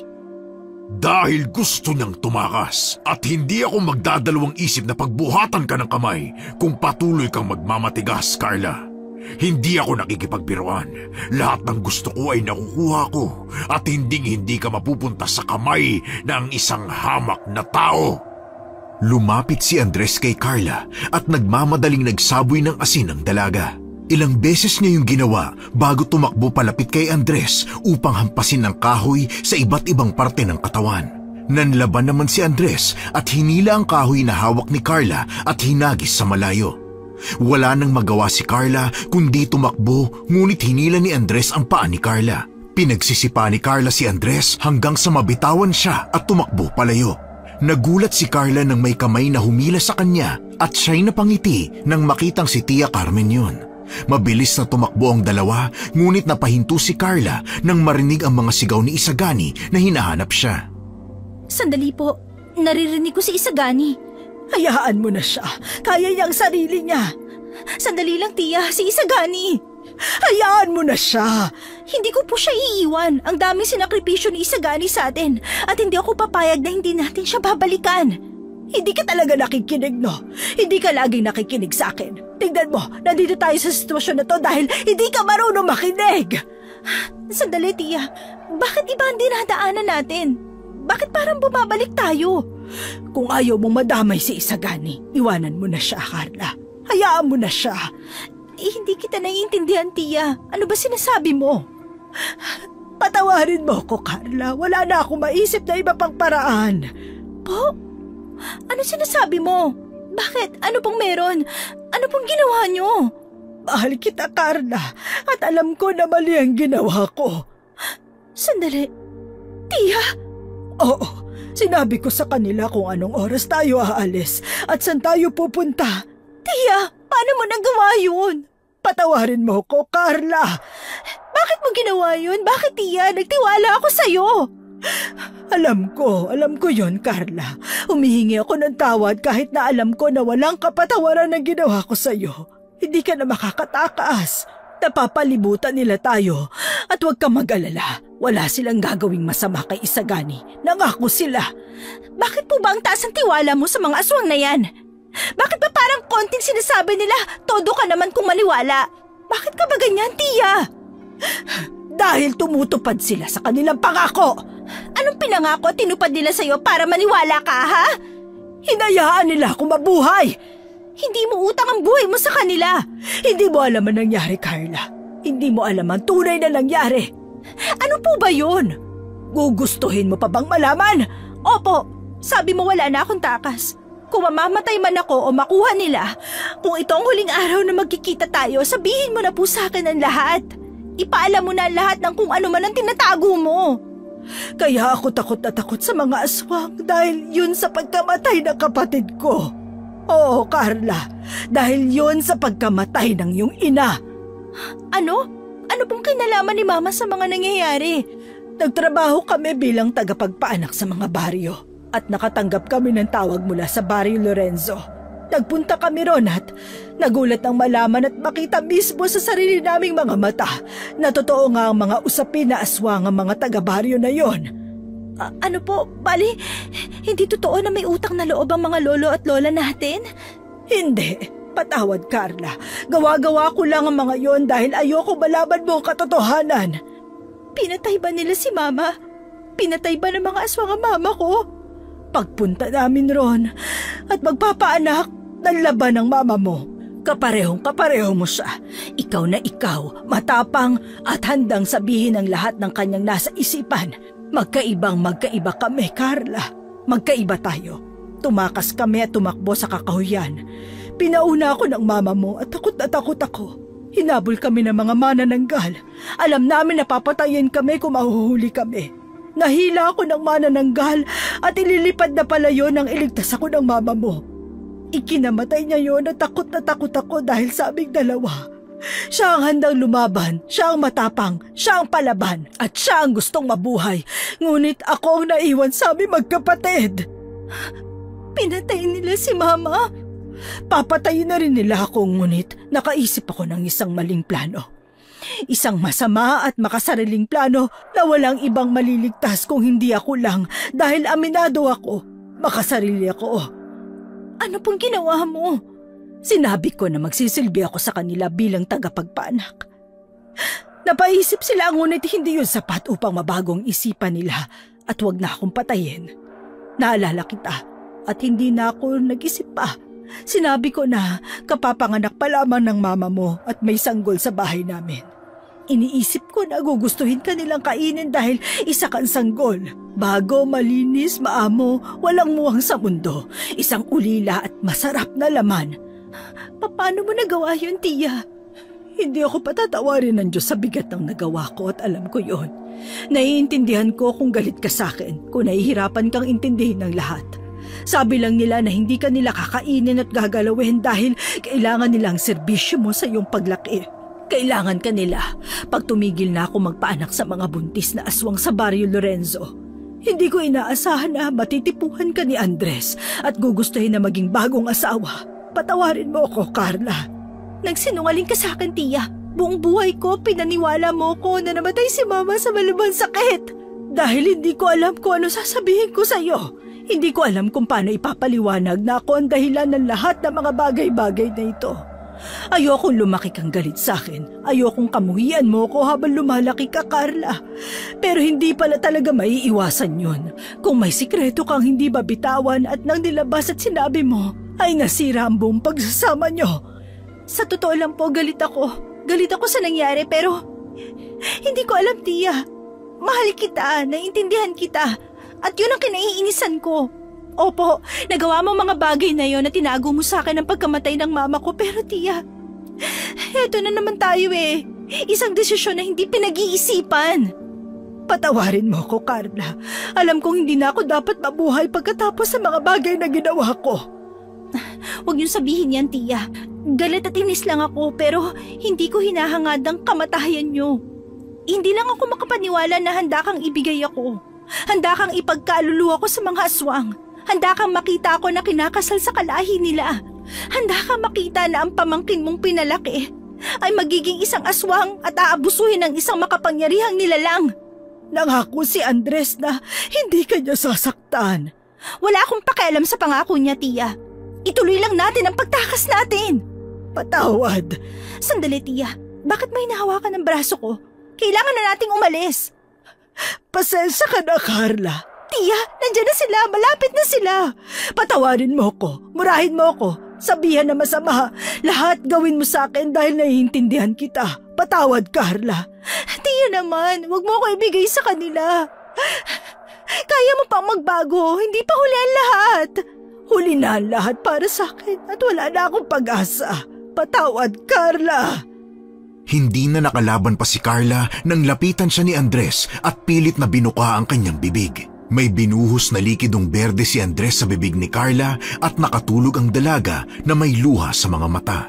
Dahil gusto niyang tumakas at hindi ako magdadalawang isip na pagbuhatan ka ng kamay kung patuloy kang magmamatigas, Carla. Hindi ako nakikipagbiruan. Lahat ng gusto ko ay nakukuha ko at hindi ka mapupunta sa kamay ng isang hamak na tao. Lumapit si Andres kay Carla at nagmamadaling nagsaboy ng asin ng dalaga. Ilang beses niya yung ginawa bago tumakbo palapit kay Andres upang hampasin ng kahoy sa iba't ibang parte ng katawan. Nanlaban naman si Andres at hinila ang kahoy na hawak ni Carla at hinagis sa malayo. Wala nang magawa si Carla kundi tumakbo, ngunit hinila ni Andres ang paa ni Carla. Pinagsisipa ni Carla si Andres hanggang sa mabitawan siya at tumakbo palayo. Nagulat si Carla nang may kamay na humila sa kanya at siya'y napangiti nang makitang si Tia Carmen yun. Mabilis na tumakbo ang dalawa, ngunit napahinto si Carla nang marinig ang mga sigaw ni Isagani na hinahanap siya. Sandali po, naririnig ko si Isagani. Hayaan mo na siya. Kaya niya ang sarili niya. Sandali lang, Tia, si Isagani. Hayaan mo na siya. Hindi ko po siya iiwan. Ang daming sinakripisyo ni Isagani sa atin at hindi ako papayag na hindi natin siya babalikan. Hindi ka talaga nakikinig, no? Hindi ka laging nakikinig sa akin. Tingnan mo, nandito tayo sa sitwasyon na to dahil hindi ka marunong makinig. Sandali, Tia. Bakit iba ang dinadaanan natin? Bakit parang bumabalik tayo? Kung ayaw mong madamay si Isagani, iwanan mo na siya, Carla. Hayaan mo na siya. Hindi kita naiintindihan, Tia. Ano ba sinasabi mo? Patawarin mo ko, Carla. Wala na akong maisip na iba pang paraan. Po? Ano sinasabi mo? Bakit? Ano pong meron? Ano pong ginawa niyo? Mahal kita, Carla. At alam ko na mali ang ginawa ko. Sandali. Tia? Oo. Sinabi ko sa kanila kung anong oras tayo aalis at saan tayo pupunta. Tia, paano mo nagawa yun? Patawarin mo ko, Carla. Bakit mo ginawa yun? Bakit, Tia? Nagtiwala ako sa'yo. Alam ko yun, Carla. Humihingi ako ng tawad kahit na alam ko na walang kapatawaran ang ginawa ko sa'yo. Hindi ka na makakatakas. Napapalibutan nila tayo at huwag kang mag-alala. Wala silang gagawing masama kay Isagani. Nangako sila. Bakit po ba ang taas ang tiwala mo sa mga aswang na yan? Bakit ba parang konting sinasabi nila, todo ka naman kung maniwala? Bakit ka ba ganyan, Tia? Dahil tumutupad sila sa kanilang pangako. Anong pinangako at tinupad nila sa'yo para maniwala ka, ha? Hinayaan nila akong mabuhay. Hindi mo utang ang buhay mo sa kanila. Hindi mo alam ang nangyari, Carla. Hindi mo alam ang tunay na nangyari. Ano po ba yun? Gugustuhin mo pa bang malaman? Opo, sabi mo wala na akong takas. Kung mamamatay man ako o makuha nila, kung ito ang huling araw na magkikita tayo, sabihin mo na po sa akin ang lahat. Ipaalam mo na lahat ng kung ano man ang tinatago mo. Kaya ako takot na takot sa mga aswang dahil yun sa pagkamatay ng kapatid ko. Oo, Carla, dahil yun sa pagkamatay ng iyong ina. Ano? Ano pong kinalaman ni Mama sa mga nangyayari? Nagtrabaho kami bilang tagapagpaanak sa mga baryo at nakatanggap kami ng tawag mula sa Barrio Lorenzo. Nagpunta kami ron at nagulat ang malaman at makita mismo sa sarili naming mga mata na totoo nga ang mga usapin na aswang ang mga taga-baryo na yon. Ano po? Bali, hindi totoo na may utang na loob ang mga lolo at lola natin? Hindi. Patawad, Carla. Gawa-gawa ko lang ang mga yon dahil ayoko malaman mo ang katotohanan. Pinatay ba nila si Mama? Pinatay ba ng mga aswang ang mama ko? Pagpunta namin ron at magpapaanak, nanlaban ng mama mo. Kaparehong-kapareho mo siya. Ikaw na ikaw, matapang at handang sabihin ang lahat ng kanyang nasa isipan. Magkaiba kami, Carla. Magkaiba tayo. Tumakas kami at tumakbo sa kakahuyan. Pinauna ako ng mama mo at takot na takot ako. Hinabol kami ng mga manananggal. Alam namin na papatayin kami kung mahuhuli kami. Nahila ako ng manananggal at ililipad na pala yun nang iligtas ako ng mama mo. Ikinamatay niya yun at takot na takot ako dahil sa aming dalawa. Siya ang handang lumaban, siya ang matapang, siya ang palaban, at siya ang gustong mabuhay. Ngunit ako ang naiwan sa aming magkapatid. Pinatay nila si Mama? Papatayin na rin nila ako, ngunit nakaisip ako ng isang maling plano. Isang masama at makasariling plano na walang ibang maliligtas kung hindi ako lang dahil aminado ako. Makasarili ako. Ano pong ginawa mo? Sinabi ko na magsisilbi ako sa kanila bilang tagapagpaanak. Napaisip sila ngunit hindi yun sapat upang mabagong isipan nila at wag na akong patayin. Naalala kita at hindi na ako nag-isip pa. Sinabi ko na kapapanganak pa lamang ng mama mo at may sanggol sa bahay namin. Iniisip ko na gugustuhin ka nilang kainin dahil isa kang sanggol. Bago, malinis, maamo, walang muwang sa mundo. Isang ulila at masarap na laman. Paano mo nagawa yun, Tia? Hindi ako patatawarin ng Diyos sa bigat ng nagawa ko at alam ko yon. Naiintindihan ko kung galit ka sa akin, kung nahihirapan kang intindihin ng lahat. Sabi lang nila na hindi ka nila kakainin at gagalawin dahil kailangan nilang serbisyo mo sa iyong paglaki. Kailangan ka nila pag tumigil na ako magpaanak sa mga buntis na aswang sa Barrio Lorenzo. Hindi ko inaasahan na matitipuhan ka ni Andres at gugustuhin na maging bagong asawa. Patawarin mo ako, Carla. Nagsinungaling ka sa akin, Tia. Buong buhay ko, pinaniwala mo ko na namatay si Mama sa malubhang sakit. Dahil hindi ko alam kung ano sasabihin ko sa iyo. Hindi ko alam kung paano ipapaliwanag na ako ang dahilan ng lahat ng mga bagay-bagay na ito. Ayokong lumaki kang galit sa akin. Ayokong kamuhian mo ko habang lumalaki ka, Carla. Pero hindi pala talaga maiiwasan yun. Kung may sikreto kang hindi babitawan at nang nilabas at sinabi mo, ay nasira ang buong pagsasama nyo. Sa totoo lang po, galit ako. Galit ako sa nangyari pero hindi ko alam, Tia. Mahal kita, naiintindihan kita. At yun ang kinaiinisan ko. Opo, nagawa mo mga bagay na yon na tinago mo sa akin ang pagkamatay ng mama ko. Pero Tia, eto na naman tayo eh. Isang desisyon na hindi pinag-iisipan. Patawarin mo ko, Carla. Alam kong hindi na ako dapat mabuhay pagkatapos sa mga bagay na ginawa ko. Huwag niyong sabihin yan, Tia. Galit at inis lang ako pero hindi ko hinahangad ang kamatayan niyo. Hindi lang ako makapaniwala na handa kang ibigay ako. Handa kang ipagkaluluwa ko sa mga aswang. Handa kang makita ako na kinakasal sa kalahi nila. Handa kang makita na ang pamangkin mong pinalaki ay magiging isang aswang at aabusuhin ng isang makapangyarihang nilalang. Nangako si Andres na hindi ka niya sasaktan. Wala akong pakialam sa pangako niya, Tia. Ituloy lang natin ang pagtakas natin. Patawad. Sandali, Tia. Bakit may nahawakan ng braso ko? Kailangan na nating umalis. Pasensya ka na, Carla. Tia, nandiyan na sila. Malapit na sila. Patawarin mo ko. Murahin mo ko. Sabihan na masama. Lahat gawin mo sa akin dahil naiintindihan kita. Patawad, Carla. Tia naman, huwag mo ko ibigay sa kanila. Kaya mo pang magbago. Hindi pa huli ang lahat. Huli na ang lahat para sa akin at wala na akong pag-asa. Patawad, Carla. Hindi na nakalaban pa si Carla nang lapitan siya ni Andres at pilit na binuka ang kanyang bibig. May binuhos na likidong berde si Andres sa bibig ni Carla at nakatulog ang dalaga na may luha sa mga mata.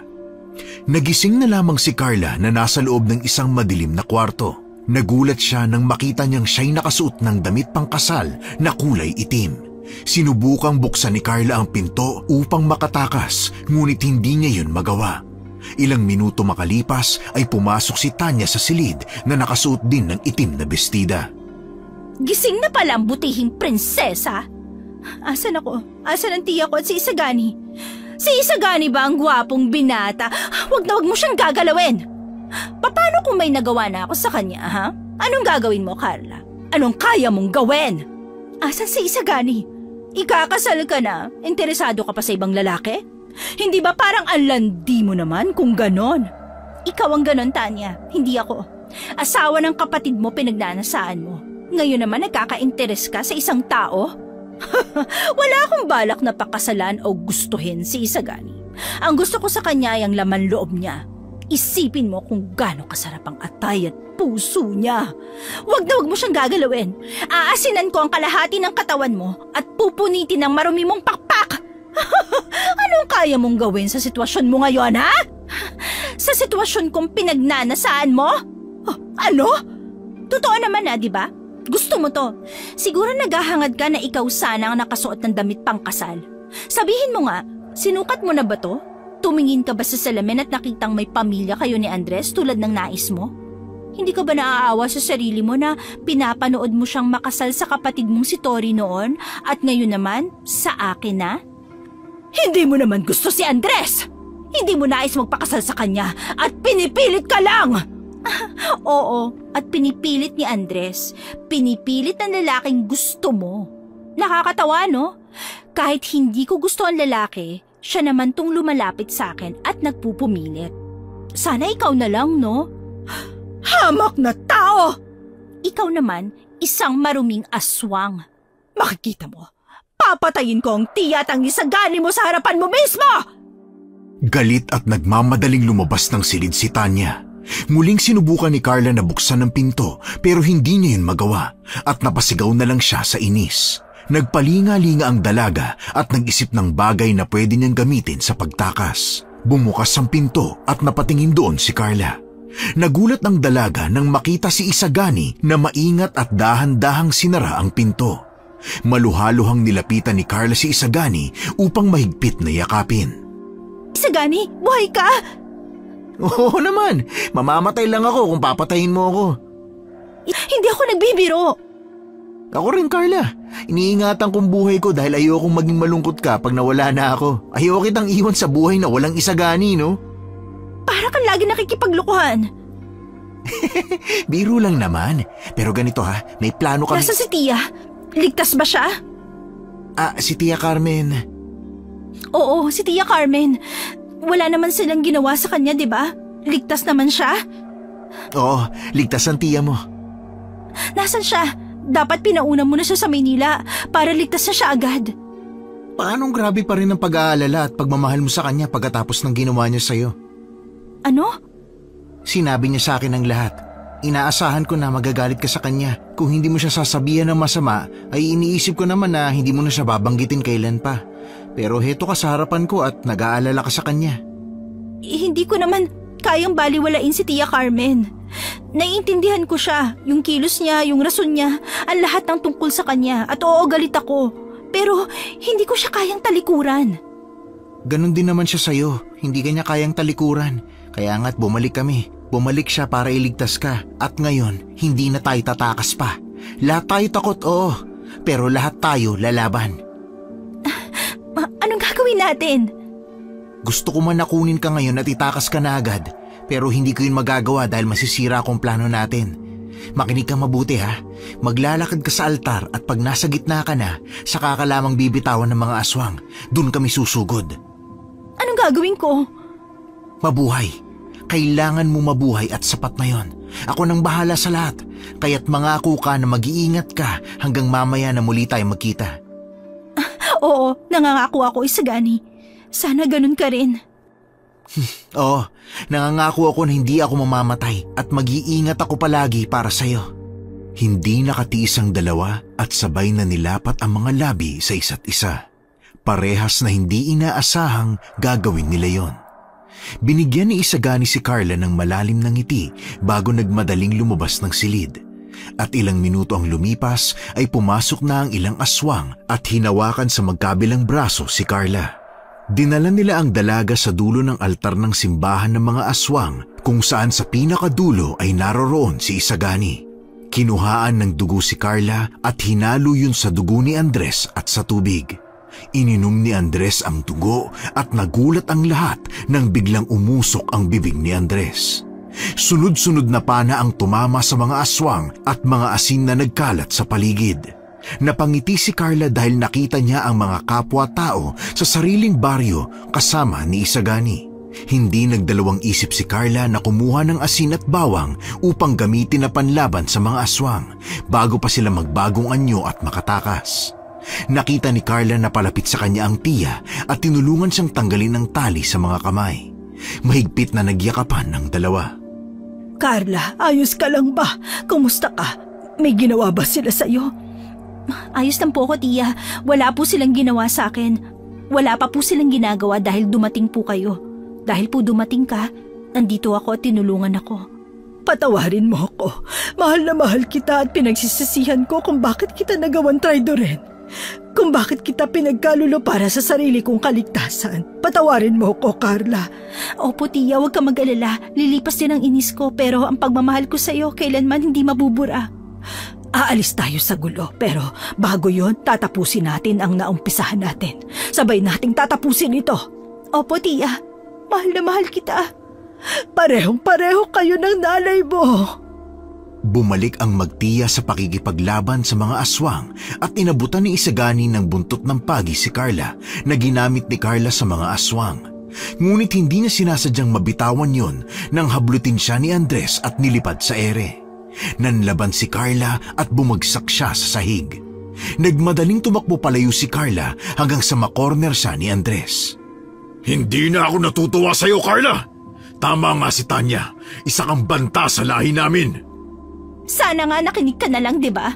Nagising na lamang si Carla na nasa loob ng isang madilim na kwarto. Nagulat siya nang makita niyang siya'y nakasuot ng damit pangkasal na kulay itim. Sinubukang buksan ni Carla ang pinto upang makatakas ngunit hindi niya yun magawa. Ilang minuto makalipas ay pumasok si Tanya sa silid na nakasuot din ng itim na bestida. Gising na pala ang butihing prinsesa. Asan ako? Asan ang tiya ko at si Isagani? Si Isagani ba ang gwapong binata? Wag mo siyang gagalawin. Paano kung may nagawa na ako sa kanya, ha? Anong gagawin mo, Carla? Anong kaya mong gawin? Asan si Isagani? Ikakasal ka na? Interesado ka pa sa ibang lalaki? Hindi ba parang alandi mo naman kung ganon? Ikaw ang ganon, Tanya. Hindi ako. Asawa ng kapatid mo pinagnanasaan mo. Ngayon naman nagkaka-interes ka sa isang tao? Wala akong balak na pakasalan o gustuhin si Isagani. Ang gusto ko sa kanya ay ang laman loob niya. Isipin mo kung gaano kasarap ang atay at puso niya. Wag mo siyang gagalawin. Aasinan ko ang kalahati ng katawan mo at pupunitin ng marumi mong pakpak. Anong kaya mong gawin sa sitwasyon mo ngayon, ha? Sa sitwasyon kong pinagnanasaan mo? Oh, ano? Totoo naman na, di ba? Gusto mo to. Siguro naghahangad ka na ikaw sana ang nakasuot ng damit pangkasal. Sabihin mo nga, sinukat mo na ba to? Tumingin ka ba sa salamin at nakitang may pamilya kayo ni Andres tulad ng nais mo? Hindi ka ba naaawa sa sarili mo na pinapanood mo siyang makasal sa kapatid mong si Tori noon at ngayon naman sa akin na? Hindi mo naman gusto si Andres! Hindi mo nais magpakasal sa kanya at pinipilit ka lang! Oo, at pinipilit ni Andres. Pinipilit ng lalaking gusto mo. Nakakatawa, no? Kahit hindi ko gusto ang lalaki, siya naman tong lumalapit sa akin at nagpupumilit. Sana ikaw na lang, no? Hamak na tao! Ikaw naman, isang maruming aswang. Makikita mo, papatayin ko ang tiya at ang Isagani mo sa harapan mo mismo! Galit at nagmamadaling lumabas ng silid si Tanya. Muling sinubukan ni Carla na buksan ang pinto pero hindi niya yun magawa at napasigaw na lang siya sa inis. Nagpalinga-linga ang dalaga at nag-isip ng bagay na pwede niyang gamitin sa pagtakas. Bumukas ang pinto at napatingin doon si Carla. Nagulat ang dalaga nang makita si Isagani na maingat at dahan-dahang sinara ang pinto. Maluhaluhang nilapitan ni Carla si Isagani upang mahigpit na yakapin. Isagani, buhay ka! Oo naman, mamamatay lang ako kung papatayin mo ako. Hindi ako nagbibiro. Ako rin, Carla. Iniingatan kong buhay ko dahil ayokong maging malungkot ka pag nawala na ako. Ayoko kitang iwan sa buhay na walang Isagani, no? Para kang lagi nakikipaglukuhan. Biro lang naman. Pero ganito ha, may plano kami. Nasa si Tia? Ligtas ba siya? Si Tia Carmen. Oo, si Tia Carmen. Wala naman silang ginawa sa kanya, di ba? Ligtas naman siya? Oo, ligtas ang tiya mo. Nasaan siya? Dapat pinauna mo na siya sa Maynila para ligtas na siya agad. Paanong grabe pa rin ang pag-aalala at pagmamahal mo sa kanya pagkatapos ng ginawa niya sa'yo? Ano? Sinabi niya sa akin ang lahat. Inaasahan ko na magagalit ka sa kanya. Kung hindi mo siya sasabihan ng masama, ay iniisip ko naman na hindi mo na siya babanggitin kailan pa. Pero heto ka sa harapan ko at nag-aalala ka sa kanya. Hindi ko naman kayang baliwalain si Tia Carmen. Naiintindihan ko siya, yung kilos niya, yung rason niya, ang lahat ng tungkol sa kanya at oo, galit ako. Pero hindi ko siya kayang talikuran. Ganon din naman siya sa'yo, hindi kanya kayang talikuran. Kaya nga't bumalik kami. Bumalik siya para iligtas ka at ngayon hindi na tayo tatakas pa. Lahat tayo takot, oo, pero lahat tayo lalaban. Anong gagawin natin? Gusto ko man nakunin ka ngayon at itakas ka na agad, pero hindi ko yun magagawa dahil masisira akong plano natin. Makinig ka mabuti ha, maglalakad ka sa altar at pag nasa gitna ka na, saka ka lamang bibitawan ng mga aswang. Doon kami susugod. Anong gagawin ko? Mabuhay. Kailangan mo mabuhay at sapat na yon. Ako nang bahala sa lahat, kaya't mangako ka na mag-iingat ka hanggang mamaya na muli tayo magkita. Oo, nangangako ako, Isagani. Sana ganun ka rin. Oo, nangangako ako na hindi ako mamamatay at mag-iingat ako palagi para sa'yo. Hindi nakatiis ang dalawa at sabay na nilapat ang mga labi sa isa't isa. Parehas na hindi inaasahang gagawin nila yon. Binigyan ni Isagani si Carla ng malalim na ngiti bago nagmadaling lumabas ng silid. At ilang minuto ang lumipas ay pumasok na ang ilang aswang at hinawakan sa magkabilang braso si Carla. Dinala nila ang dalaga sa dulo ng altar ng simbahan ng mga aswang kung saan sa pinakadulo ay naroroon si Isagani. Kinuhaan ng dugo si Carla at hinalo yun sa dugo ni Andres at sa tubig. Ininom ni Andres ang dugo at nagulat ang lahat nang biglang umusok ang bibig ni Andres. Sunod-sunod na pana ang tumama sa mga aswang at mga asin na nagkalat sa paligid. Napangiti si Carla dahil nakita niya ang mga kapwa-tao sa sariling baryo kasama ni Isagani. Hindi nagdalawang isip si Carla na kumuha ng asin at bawang upang gamitin na panlaban sa mga aswang bago pa sila magbagong anyo at makatakas. Nakita ni Carla na palapit sa kanya ang tiya at tinulungan siyang tanggalin ang tali sa mga kamay. Mahigpit na nagyakapan ng dalawa. Carla, ayos ka lang ba? Kumusta ka? May ginawa ba sila sa'yo? Ayos lang po ko, Tia. Wala po silang ginawa sa akin. Wala pa po silang ginagawa dahil dumating po kayo. Dahil po dumating ka, nandito ako at tinulungan ako. Patawarin mo ako. Mahal na mahal kita at pinagsisisihan ko kung bakit kita nagawan traidorin. kung bakit kita pinagkalulo para sa sarili kong kaligtasan. Patawarin mo ko, Carla. Opo, tiya, huwag ka mag-alala. Lilipas din ang inis ko, pero ang pagmamahal ko sa'yo kailanman hindi mabubura. Aalis tayo sa gulo, pero bago yon, tatapusin natin ang naumpisahan natin. Sabay nating tatapusin ito. Opo, tiya. Mahal na mahal kita. Parehong-pareho kayo ng nanay mo. Bumalik ang magtiya sa pakikipaglaban sa mga aswang at inabutan ni Isagani ng buntot ng pagi si Carla na ginamit ni Carla sa mga aswang. Ngunit hindi niya sinasadyang mabitawan yon nang hablutin siya ni Andres at nilipad sa ere. Nanlaban si Carla at bumagsak siya sa sahig. Nagmadaling tumakbo palayo si Carla hanggang sa makorner siya ni Andres. Hindi na ako natutuwa sa'yo, Carla. Tama nga si Tanya. Isa kang banta sa lahi namin. Sana nga nakinig ka na lang, di ba?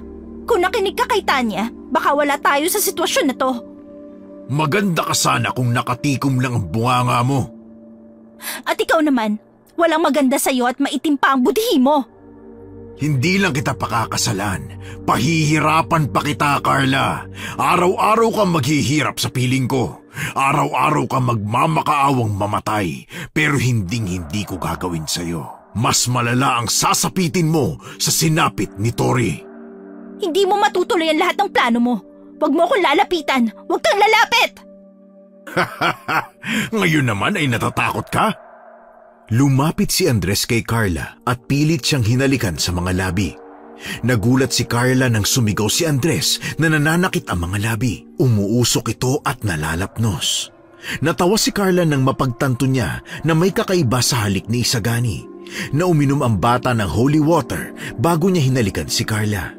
Kung nakinig ka kay Tanya, baka wala tayo sa sitwasyon na to. Maganda ka sana kung nakatikom lang ang bunganga mo. At ikaw naman, walang maganda sa'yo at maitim pa ang budhi mo. Hindi lang kita pakakasalan. Pahihirapan pa kita, Carla. Araw-araw kang maghihirap sa piling ko. Araw-araw kang magmamakaawang mamatay. Pero hinding-hindi ko gagawin sa'yo. Mas malala ang sasapitin mo sa sinapit ni Tori. Hindi mo matutuloy ang lahat ng plano mo. Huwag mo akong lalapitan. Huwag kang lalapit! Ngayon naman ay natatakot ka? Lumapit si Andres kay Carla at pilit siyang hinalikan sa mga labi. Nagulat si Carla nang sumigaw si Andres na nananakit ang mga labi. Umuusok ito at nalalapnos. Natawa si Carla nang mapagtanto niya na may kakaiba sa halik ni Isagani, na uminom ang bata ng holy water bago niya hinalikan si Carla.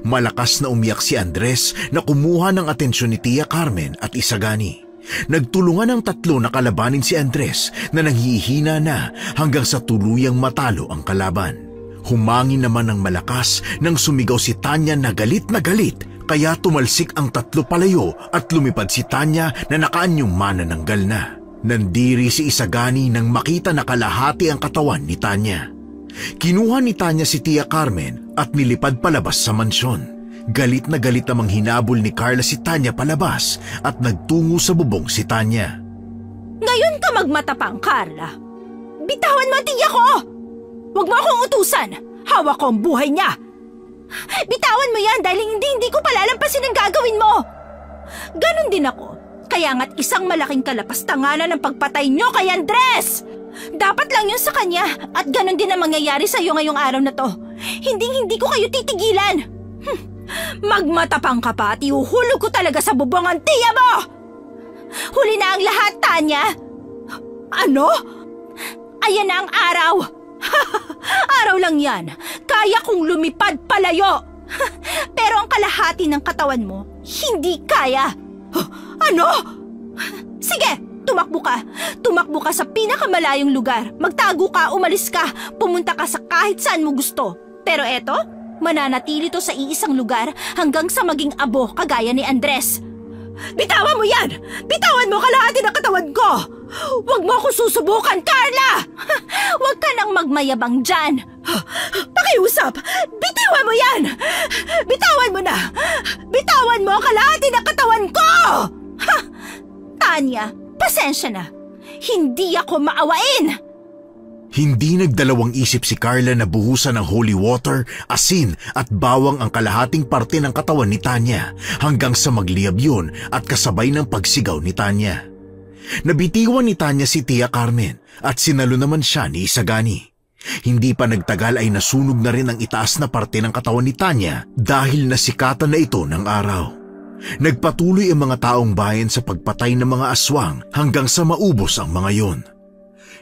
Malakas na umiyak si Andres na kumuha ng atensyon ni Tia Carmen at Isagani. Nagtulungan ang tatlo na kalabanin si Andres na nanghihina na hanggang sa tuluyang matalo ang kalaban. Humangin naman ng malakas nang sumigaw si Tanya na galit kaya tumalsik ang tatlo palayo at lumipad si Tanya na nakaanyong manananggal na. Nandiri si Isagani nang makita na kalahati ang katawan ni Tanya. Kinuha ni Tanya si Tia Carmen at nilipad palabas sa mansyon. Galit na galit namang hinabol ni Carla si Tanya palabas at nagtungo sa bubong si Tanya. Ngayon ka magmatapang, Carla. Bitawan mo ang tiya ko! Huwag mo akong utusan! Hawak ko ang buhay niya! Bitawan mo yan dahil hindi ko palalampasin ang gagawin mo! Ganon din ako. Kaya nga't isang malaking kalapastanganan ng pagpatay niyo kay Andres! Dapat lang yun sa kanya at ganon din ang mangyayari sa iyo ngayong araw na to. Hindi ko kayo titigilan! Magmatapang ka pa at ihuhulog ko talaga sa bubong ang tiya mo! Huli na ang lahat, Tanya! Ano? Ayan na ang araw! Araw lang yan. Kaya kong lumipad palayo. Pero ang kalahati ng katawan mo, hindi kaya. Ano? Sige, tumakbo ka. Tumakbo ka sa pinakamalayong lugar. Magtago ka, umalis ka, pumunta ka sa kahit saan mo gusto. Pero eto, mananatili to sa iisang lugar hanggang sa maging abo kagaya ni Andres. Bitawan mo yan! Bitawan mo kalahati ng katawan ko! Huwag mo akong susubukan, Carla! Huwag ka nang magmayabang dyan! Pakiusap! Bitawan mo yan! Bitawan mo na! Bitawan mo ang kalahati ng katawan ko! Tanya, pasensya na. Hindi ako maawain! Hindi nagdalawang isip si Carla na buhusan ng holy water, asin at bawang ang kalahating parte ng katawan ni Tanya hanggang sa magliyab yun at kasabay ng pagsigaw ni Tanya. Nabitiwan ni Tanya si Tia Carmen at sinalo naman siya ni Isagani. Hindi pa nagtagal ay nasunog na rin ang itaas na parte ng katawan ni Tanya dahil nasikatan na ito ng araw. Nagpatuloy ang mga taong bayan sa pagpatay ng mga aswang hanggang sa maubos ang mga yon.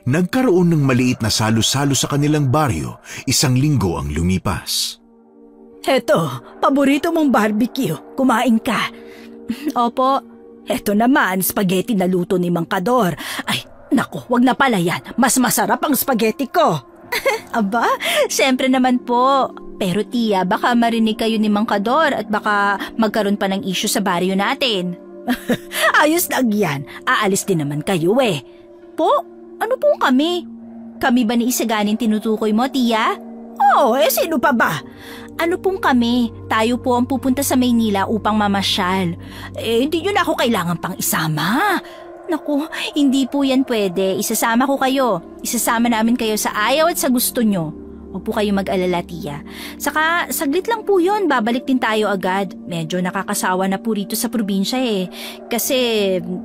Nagkaroon ng maliit na salo-salo sa kanilang baryo, 1 linggo ang lumipas. Eto, paborito mong barbecue. Kumain ka. Opo. Eto naman, spaghetti na luto ni Mang Kador. Ay, naku, wag na pala yan. Mas masarap ang spaghetti ko. Aba, siyempre naman po. Pero tiya, baka marinig kayo ni Mang Kador at baka magkaroon pa ng issue sa baryo natin. Ayos lang yan. Aalis din naman kayo eh. Po? Ano po kami? Kami ba ni Isaganing tinutukoy mo, tiya? Oo, sino pa ba? Ano pong kami? Tayo po ang pupunta sa Maynila upang mamasyal. Hindi nyo na ako kailangan pang isama. Naku, hindi po yan pwede. Isasama ko kayo. Isasama namin kayo sa ayaw at sa gusto nyo. Huwag po kayo mag-alala, tiya. Saka, saglit lang po yun. Babalik din tayo agad. Medyo nakakasawa na po rito sa probinsya eh. Kasi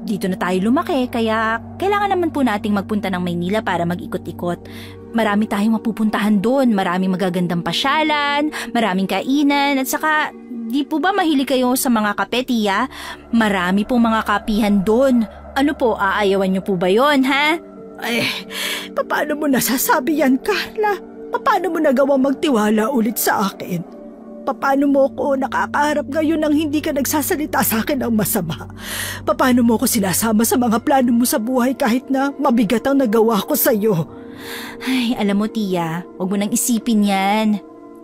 dito na tayo lumaki, kaya kailangan naman po nating magpunta ng Maynila para mag-ikot-ikot. Marami tayong mapupuntahan doon, maraming magagandang pasyalan, maraming kainan, at saka, di po ba mahilig kayo sa mga kape, tiya? Marami pong mga kapihan doon. Ano po, aayawan niyo po ba yon, ha? Paano mo nasasabi yan, Carla? Paano mo nagawang magtiwala ulit sa akin? Paano mo ko nakakaharap ngayon nang hindi ka nagsasalita sa akin ng masama? Paano mo ko sinasama sa mga plano mo sa buhay kahit na mabigat ang nagawa ko sa'yo? Ay, alam mo, tiya, huwag mo nang isipin yan.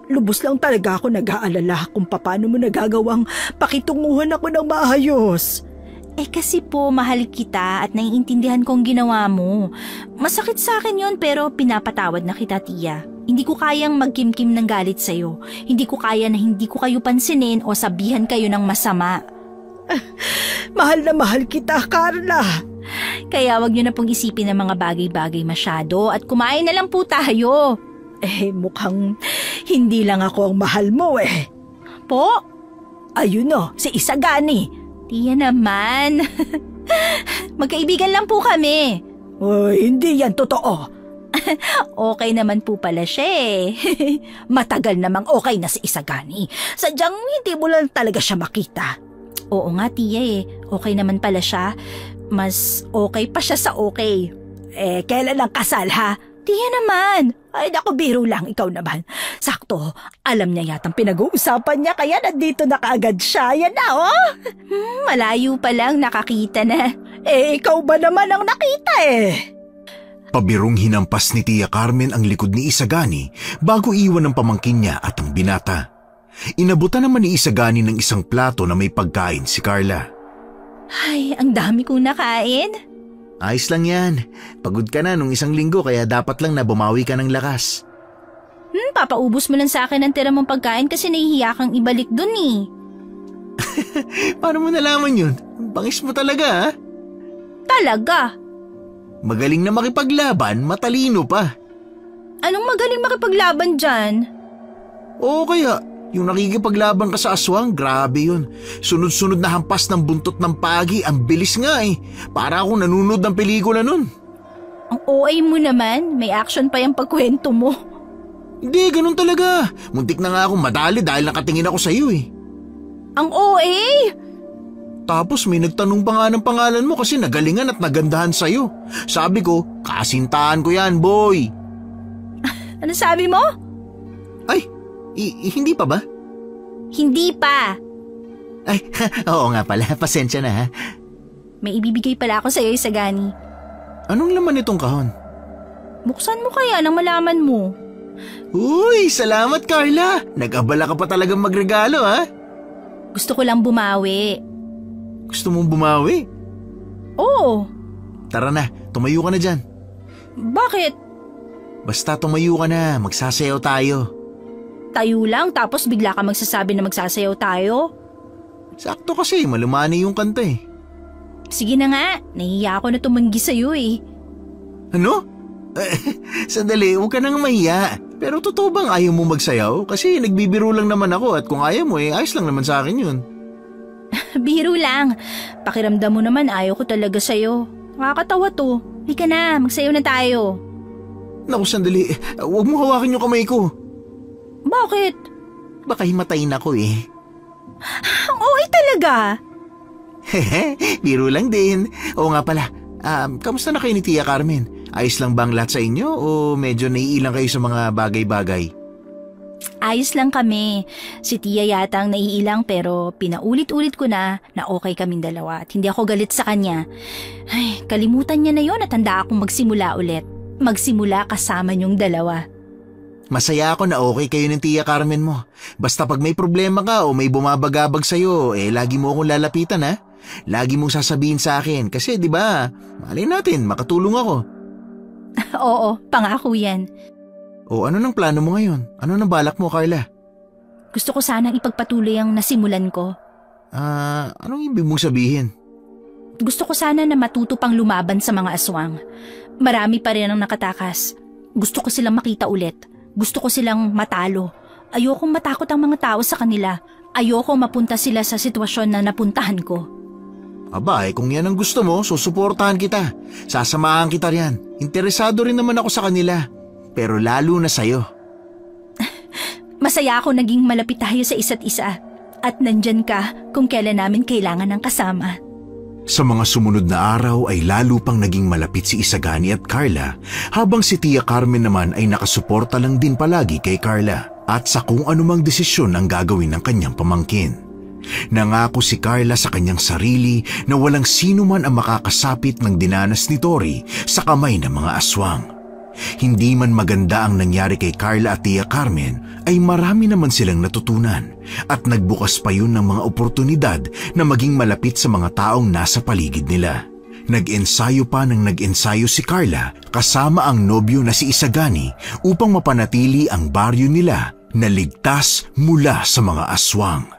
Lubos lang talaga ako nag-aalala kung paano mo nagagawang pakitunguhan ako ng maayos. Kasi po, mahal kita at naiintindihan kong ginawa mo. Masakit sa akin yon pero pinapatawad na kita, tiya. Hindi ko kayang magkimkim ng galit sa'yo. Hindi ko kaya na hindi ko kayo pansinin o sabihan kayo ng masama. Mahal na mahal kita, Carla. Kaya wag niyo na pong isipin ng mga bagay-bagay masyado at kumain na lang po tayo. Mukhang hindi lang ako ang mahal mo eh. Po? Ayun o, si Isagani. Tiya naman. Magkaibigan lang po kami. Hindi yan totoo. Okay naman po pala siya eh. Matagal namang okay na si Isagani. Sadyang hindi mo lang talaga siya makita. Oo nga, tiya eh. Okay naman pala siya. Mas okay pa siya sa okay. Kailan ang kasal ha? Tiya naman. Ay naku, biro lang, ikaw naman. Sakto, alam niya yatang pinag-uusapan niya kaya nandito na kaagad siya. Yan na oh. Malayo pa lang nakakita na. Ikaw ba naman ang nakita eh? Pabirong hinampas ni Tia Carmen ang likod ni Isagani bago iwan ng pamangkin niya at ang binata. Inabutan naman ni Isagani ng isang plato na may pagkain si Carla. Ay, ang dami kong nakain. Ayos lang yan. Pagod ka na nung isang linggo kaya dapat lang na bumawi ka ng lakas. Papaubos mo lang sa akin ang tira mong pagkain kasi nahihiya kang ibalik dun eh. Paano mo nalaman yun? Bangis mo talaga ha? Talaga? Magaling na makipaglaban, matalino pa. Anong magaling makipaglaban dyan? Oo kaya, yung nakikipaglaban ka sa aswang, grabe yun. Sunod-sunod na hampas ng buntot ng pagi, ang bilis nga eh. Para akong nanonood ng pelikula nun. Ang OA mo naman, may action pa yung pagkwento mo. Hindi, ganun talaga. Muntik na nga akong madali dahil nakatingin ako sa iyo eh. Ang OA? Tapos may nagtanong pa nga ng pangalan mo kasi nagalingan at nagandahan sa'yo. Sabi ko, kasintahan ko yan, boy. Ano sabi mo? Ay, hindi pa ba? Hindi pa. Ay, oo nga pala, pasensya na ha. May ibibigay pala ako sa'yo, Isagani. Anong laman itong kahon? Buksan mo kaya nang malaman mo. Uy, salamat Carla. Nag-abala ka pa talagang magregalo ha. Gusto ko lang bumawi. Gusto mong bumawi? Oo. Tara na, tumayo ka na dyan. Bakit? Basta tumayo ka na, magsasayaw tayo. Tayo lang tapos bigla ka magsasabi na magsasayaw tayo? Sakto kasi, malumani yung kanta eh. Sige na nga, nahiya ako na tumanggi sa'yo eh. Ano? Sandali, huwag ka nang mahiya. Pero totoo bang ayaw mo magsayaw? Kasi nagbibiro lang naman ako at kung ayaw mo ayos lang naman sa akin yun. Biro lang. Pakiramdam mo naman ayaw ko talaga sa'yo. Nakakatawa to. Halika na, magsayaw na tayo. Naku, sandali. Huwag mo hawakan yung kamay ko. Bakit? Baka himatayin ako eh. Ang OA talaga. Biro lang din. Oo nga pala. Kamusta na kayo ni Tia Carmen? Ayos lang bang lahat sa inyo o medyo naiilang kayo sa mga bagay-bagay? Ayos lang kami. Si Tia yata ang naiilang pero pinaulit-ulit ko na okay kaming dalawa at hindi ako galit sa kanya. Ay, kalimutan niya na yon at handa akong magsimula ulit. Magsimula kasama niyong dalawa. Masaya ako na okay kayo ng Tia Carmen mo. Basta pag may problema ka o may bumabagabag sa'yo, lagi mo akong lalapitan ha. Lagi mong sasabihin sa akin kasi di ba, malay natin makatulong ako. Oo, pangako yan. O ano nang plano mo ngayon? Ano nang balak mo, Carla? Gusto ko sanang ipagpatuloy ang nasimulan ko. Anong ibig mong sabihin? Gusto ko sana na matuto pang lumaban sa mga aswang. Marami pa rin ang nakatakas. Gusto ko silang makita ulit. Gusto ko silang matalo. Ayokong matakot ang mga tao sa kanila. Ayokong mapunta sila sa sitwasyon na napuntahan ko. Aba, kung yan ang gusto mo, susuportahan kita. Sasamahan kita riyan. Interesado rin naman ako sa kanila. Pero lalo na sa'yo. Masaya ako naging malapit tayo sa isa't isa. At nandyan ka kung kailan namin kailangan ng kasama. Sa mga sumunod na araw ay lalo pang naging malapit si Isagani at Carla, habang si Tia Carmen naman ay nakasuporta lang din palagi kay Carla at sa kung anumang desisyon ang gagawin ng kanyang pamangkin. Nangako si Carla sa kanyang sarili na walang sino man ang makakasapit ng dinanas ni Tori sa kamay ng mga aswang. Hindi man maganda ang nangyari kay Carla at Tia Carmen, ay marami naman silang natutunan at nagbukas pa yun ng mga oportunidad na maging malapit sa mga taong nasa paligid nila. Nag-ensayo pa ng nag-ensayo si Carla kasama ang nobyo na si Isagani upang mapanatili ang baryo nila na ligtas mula sa mga aswang.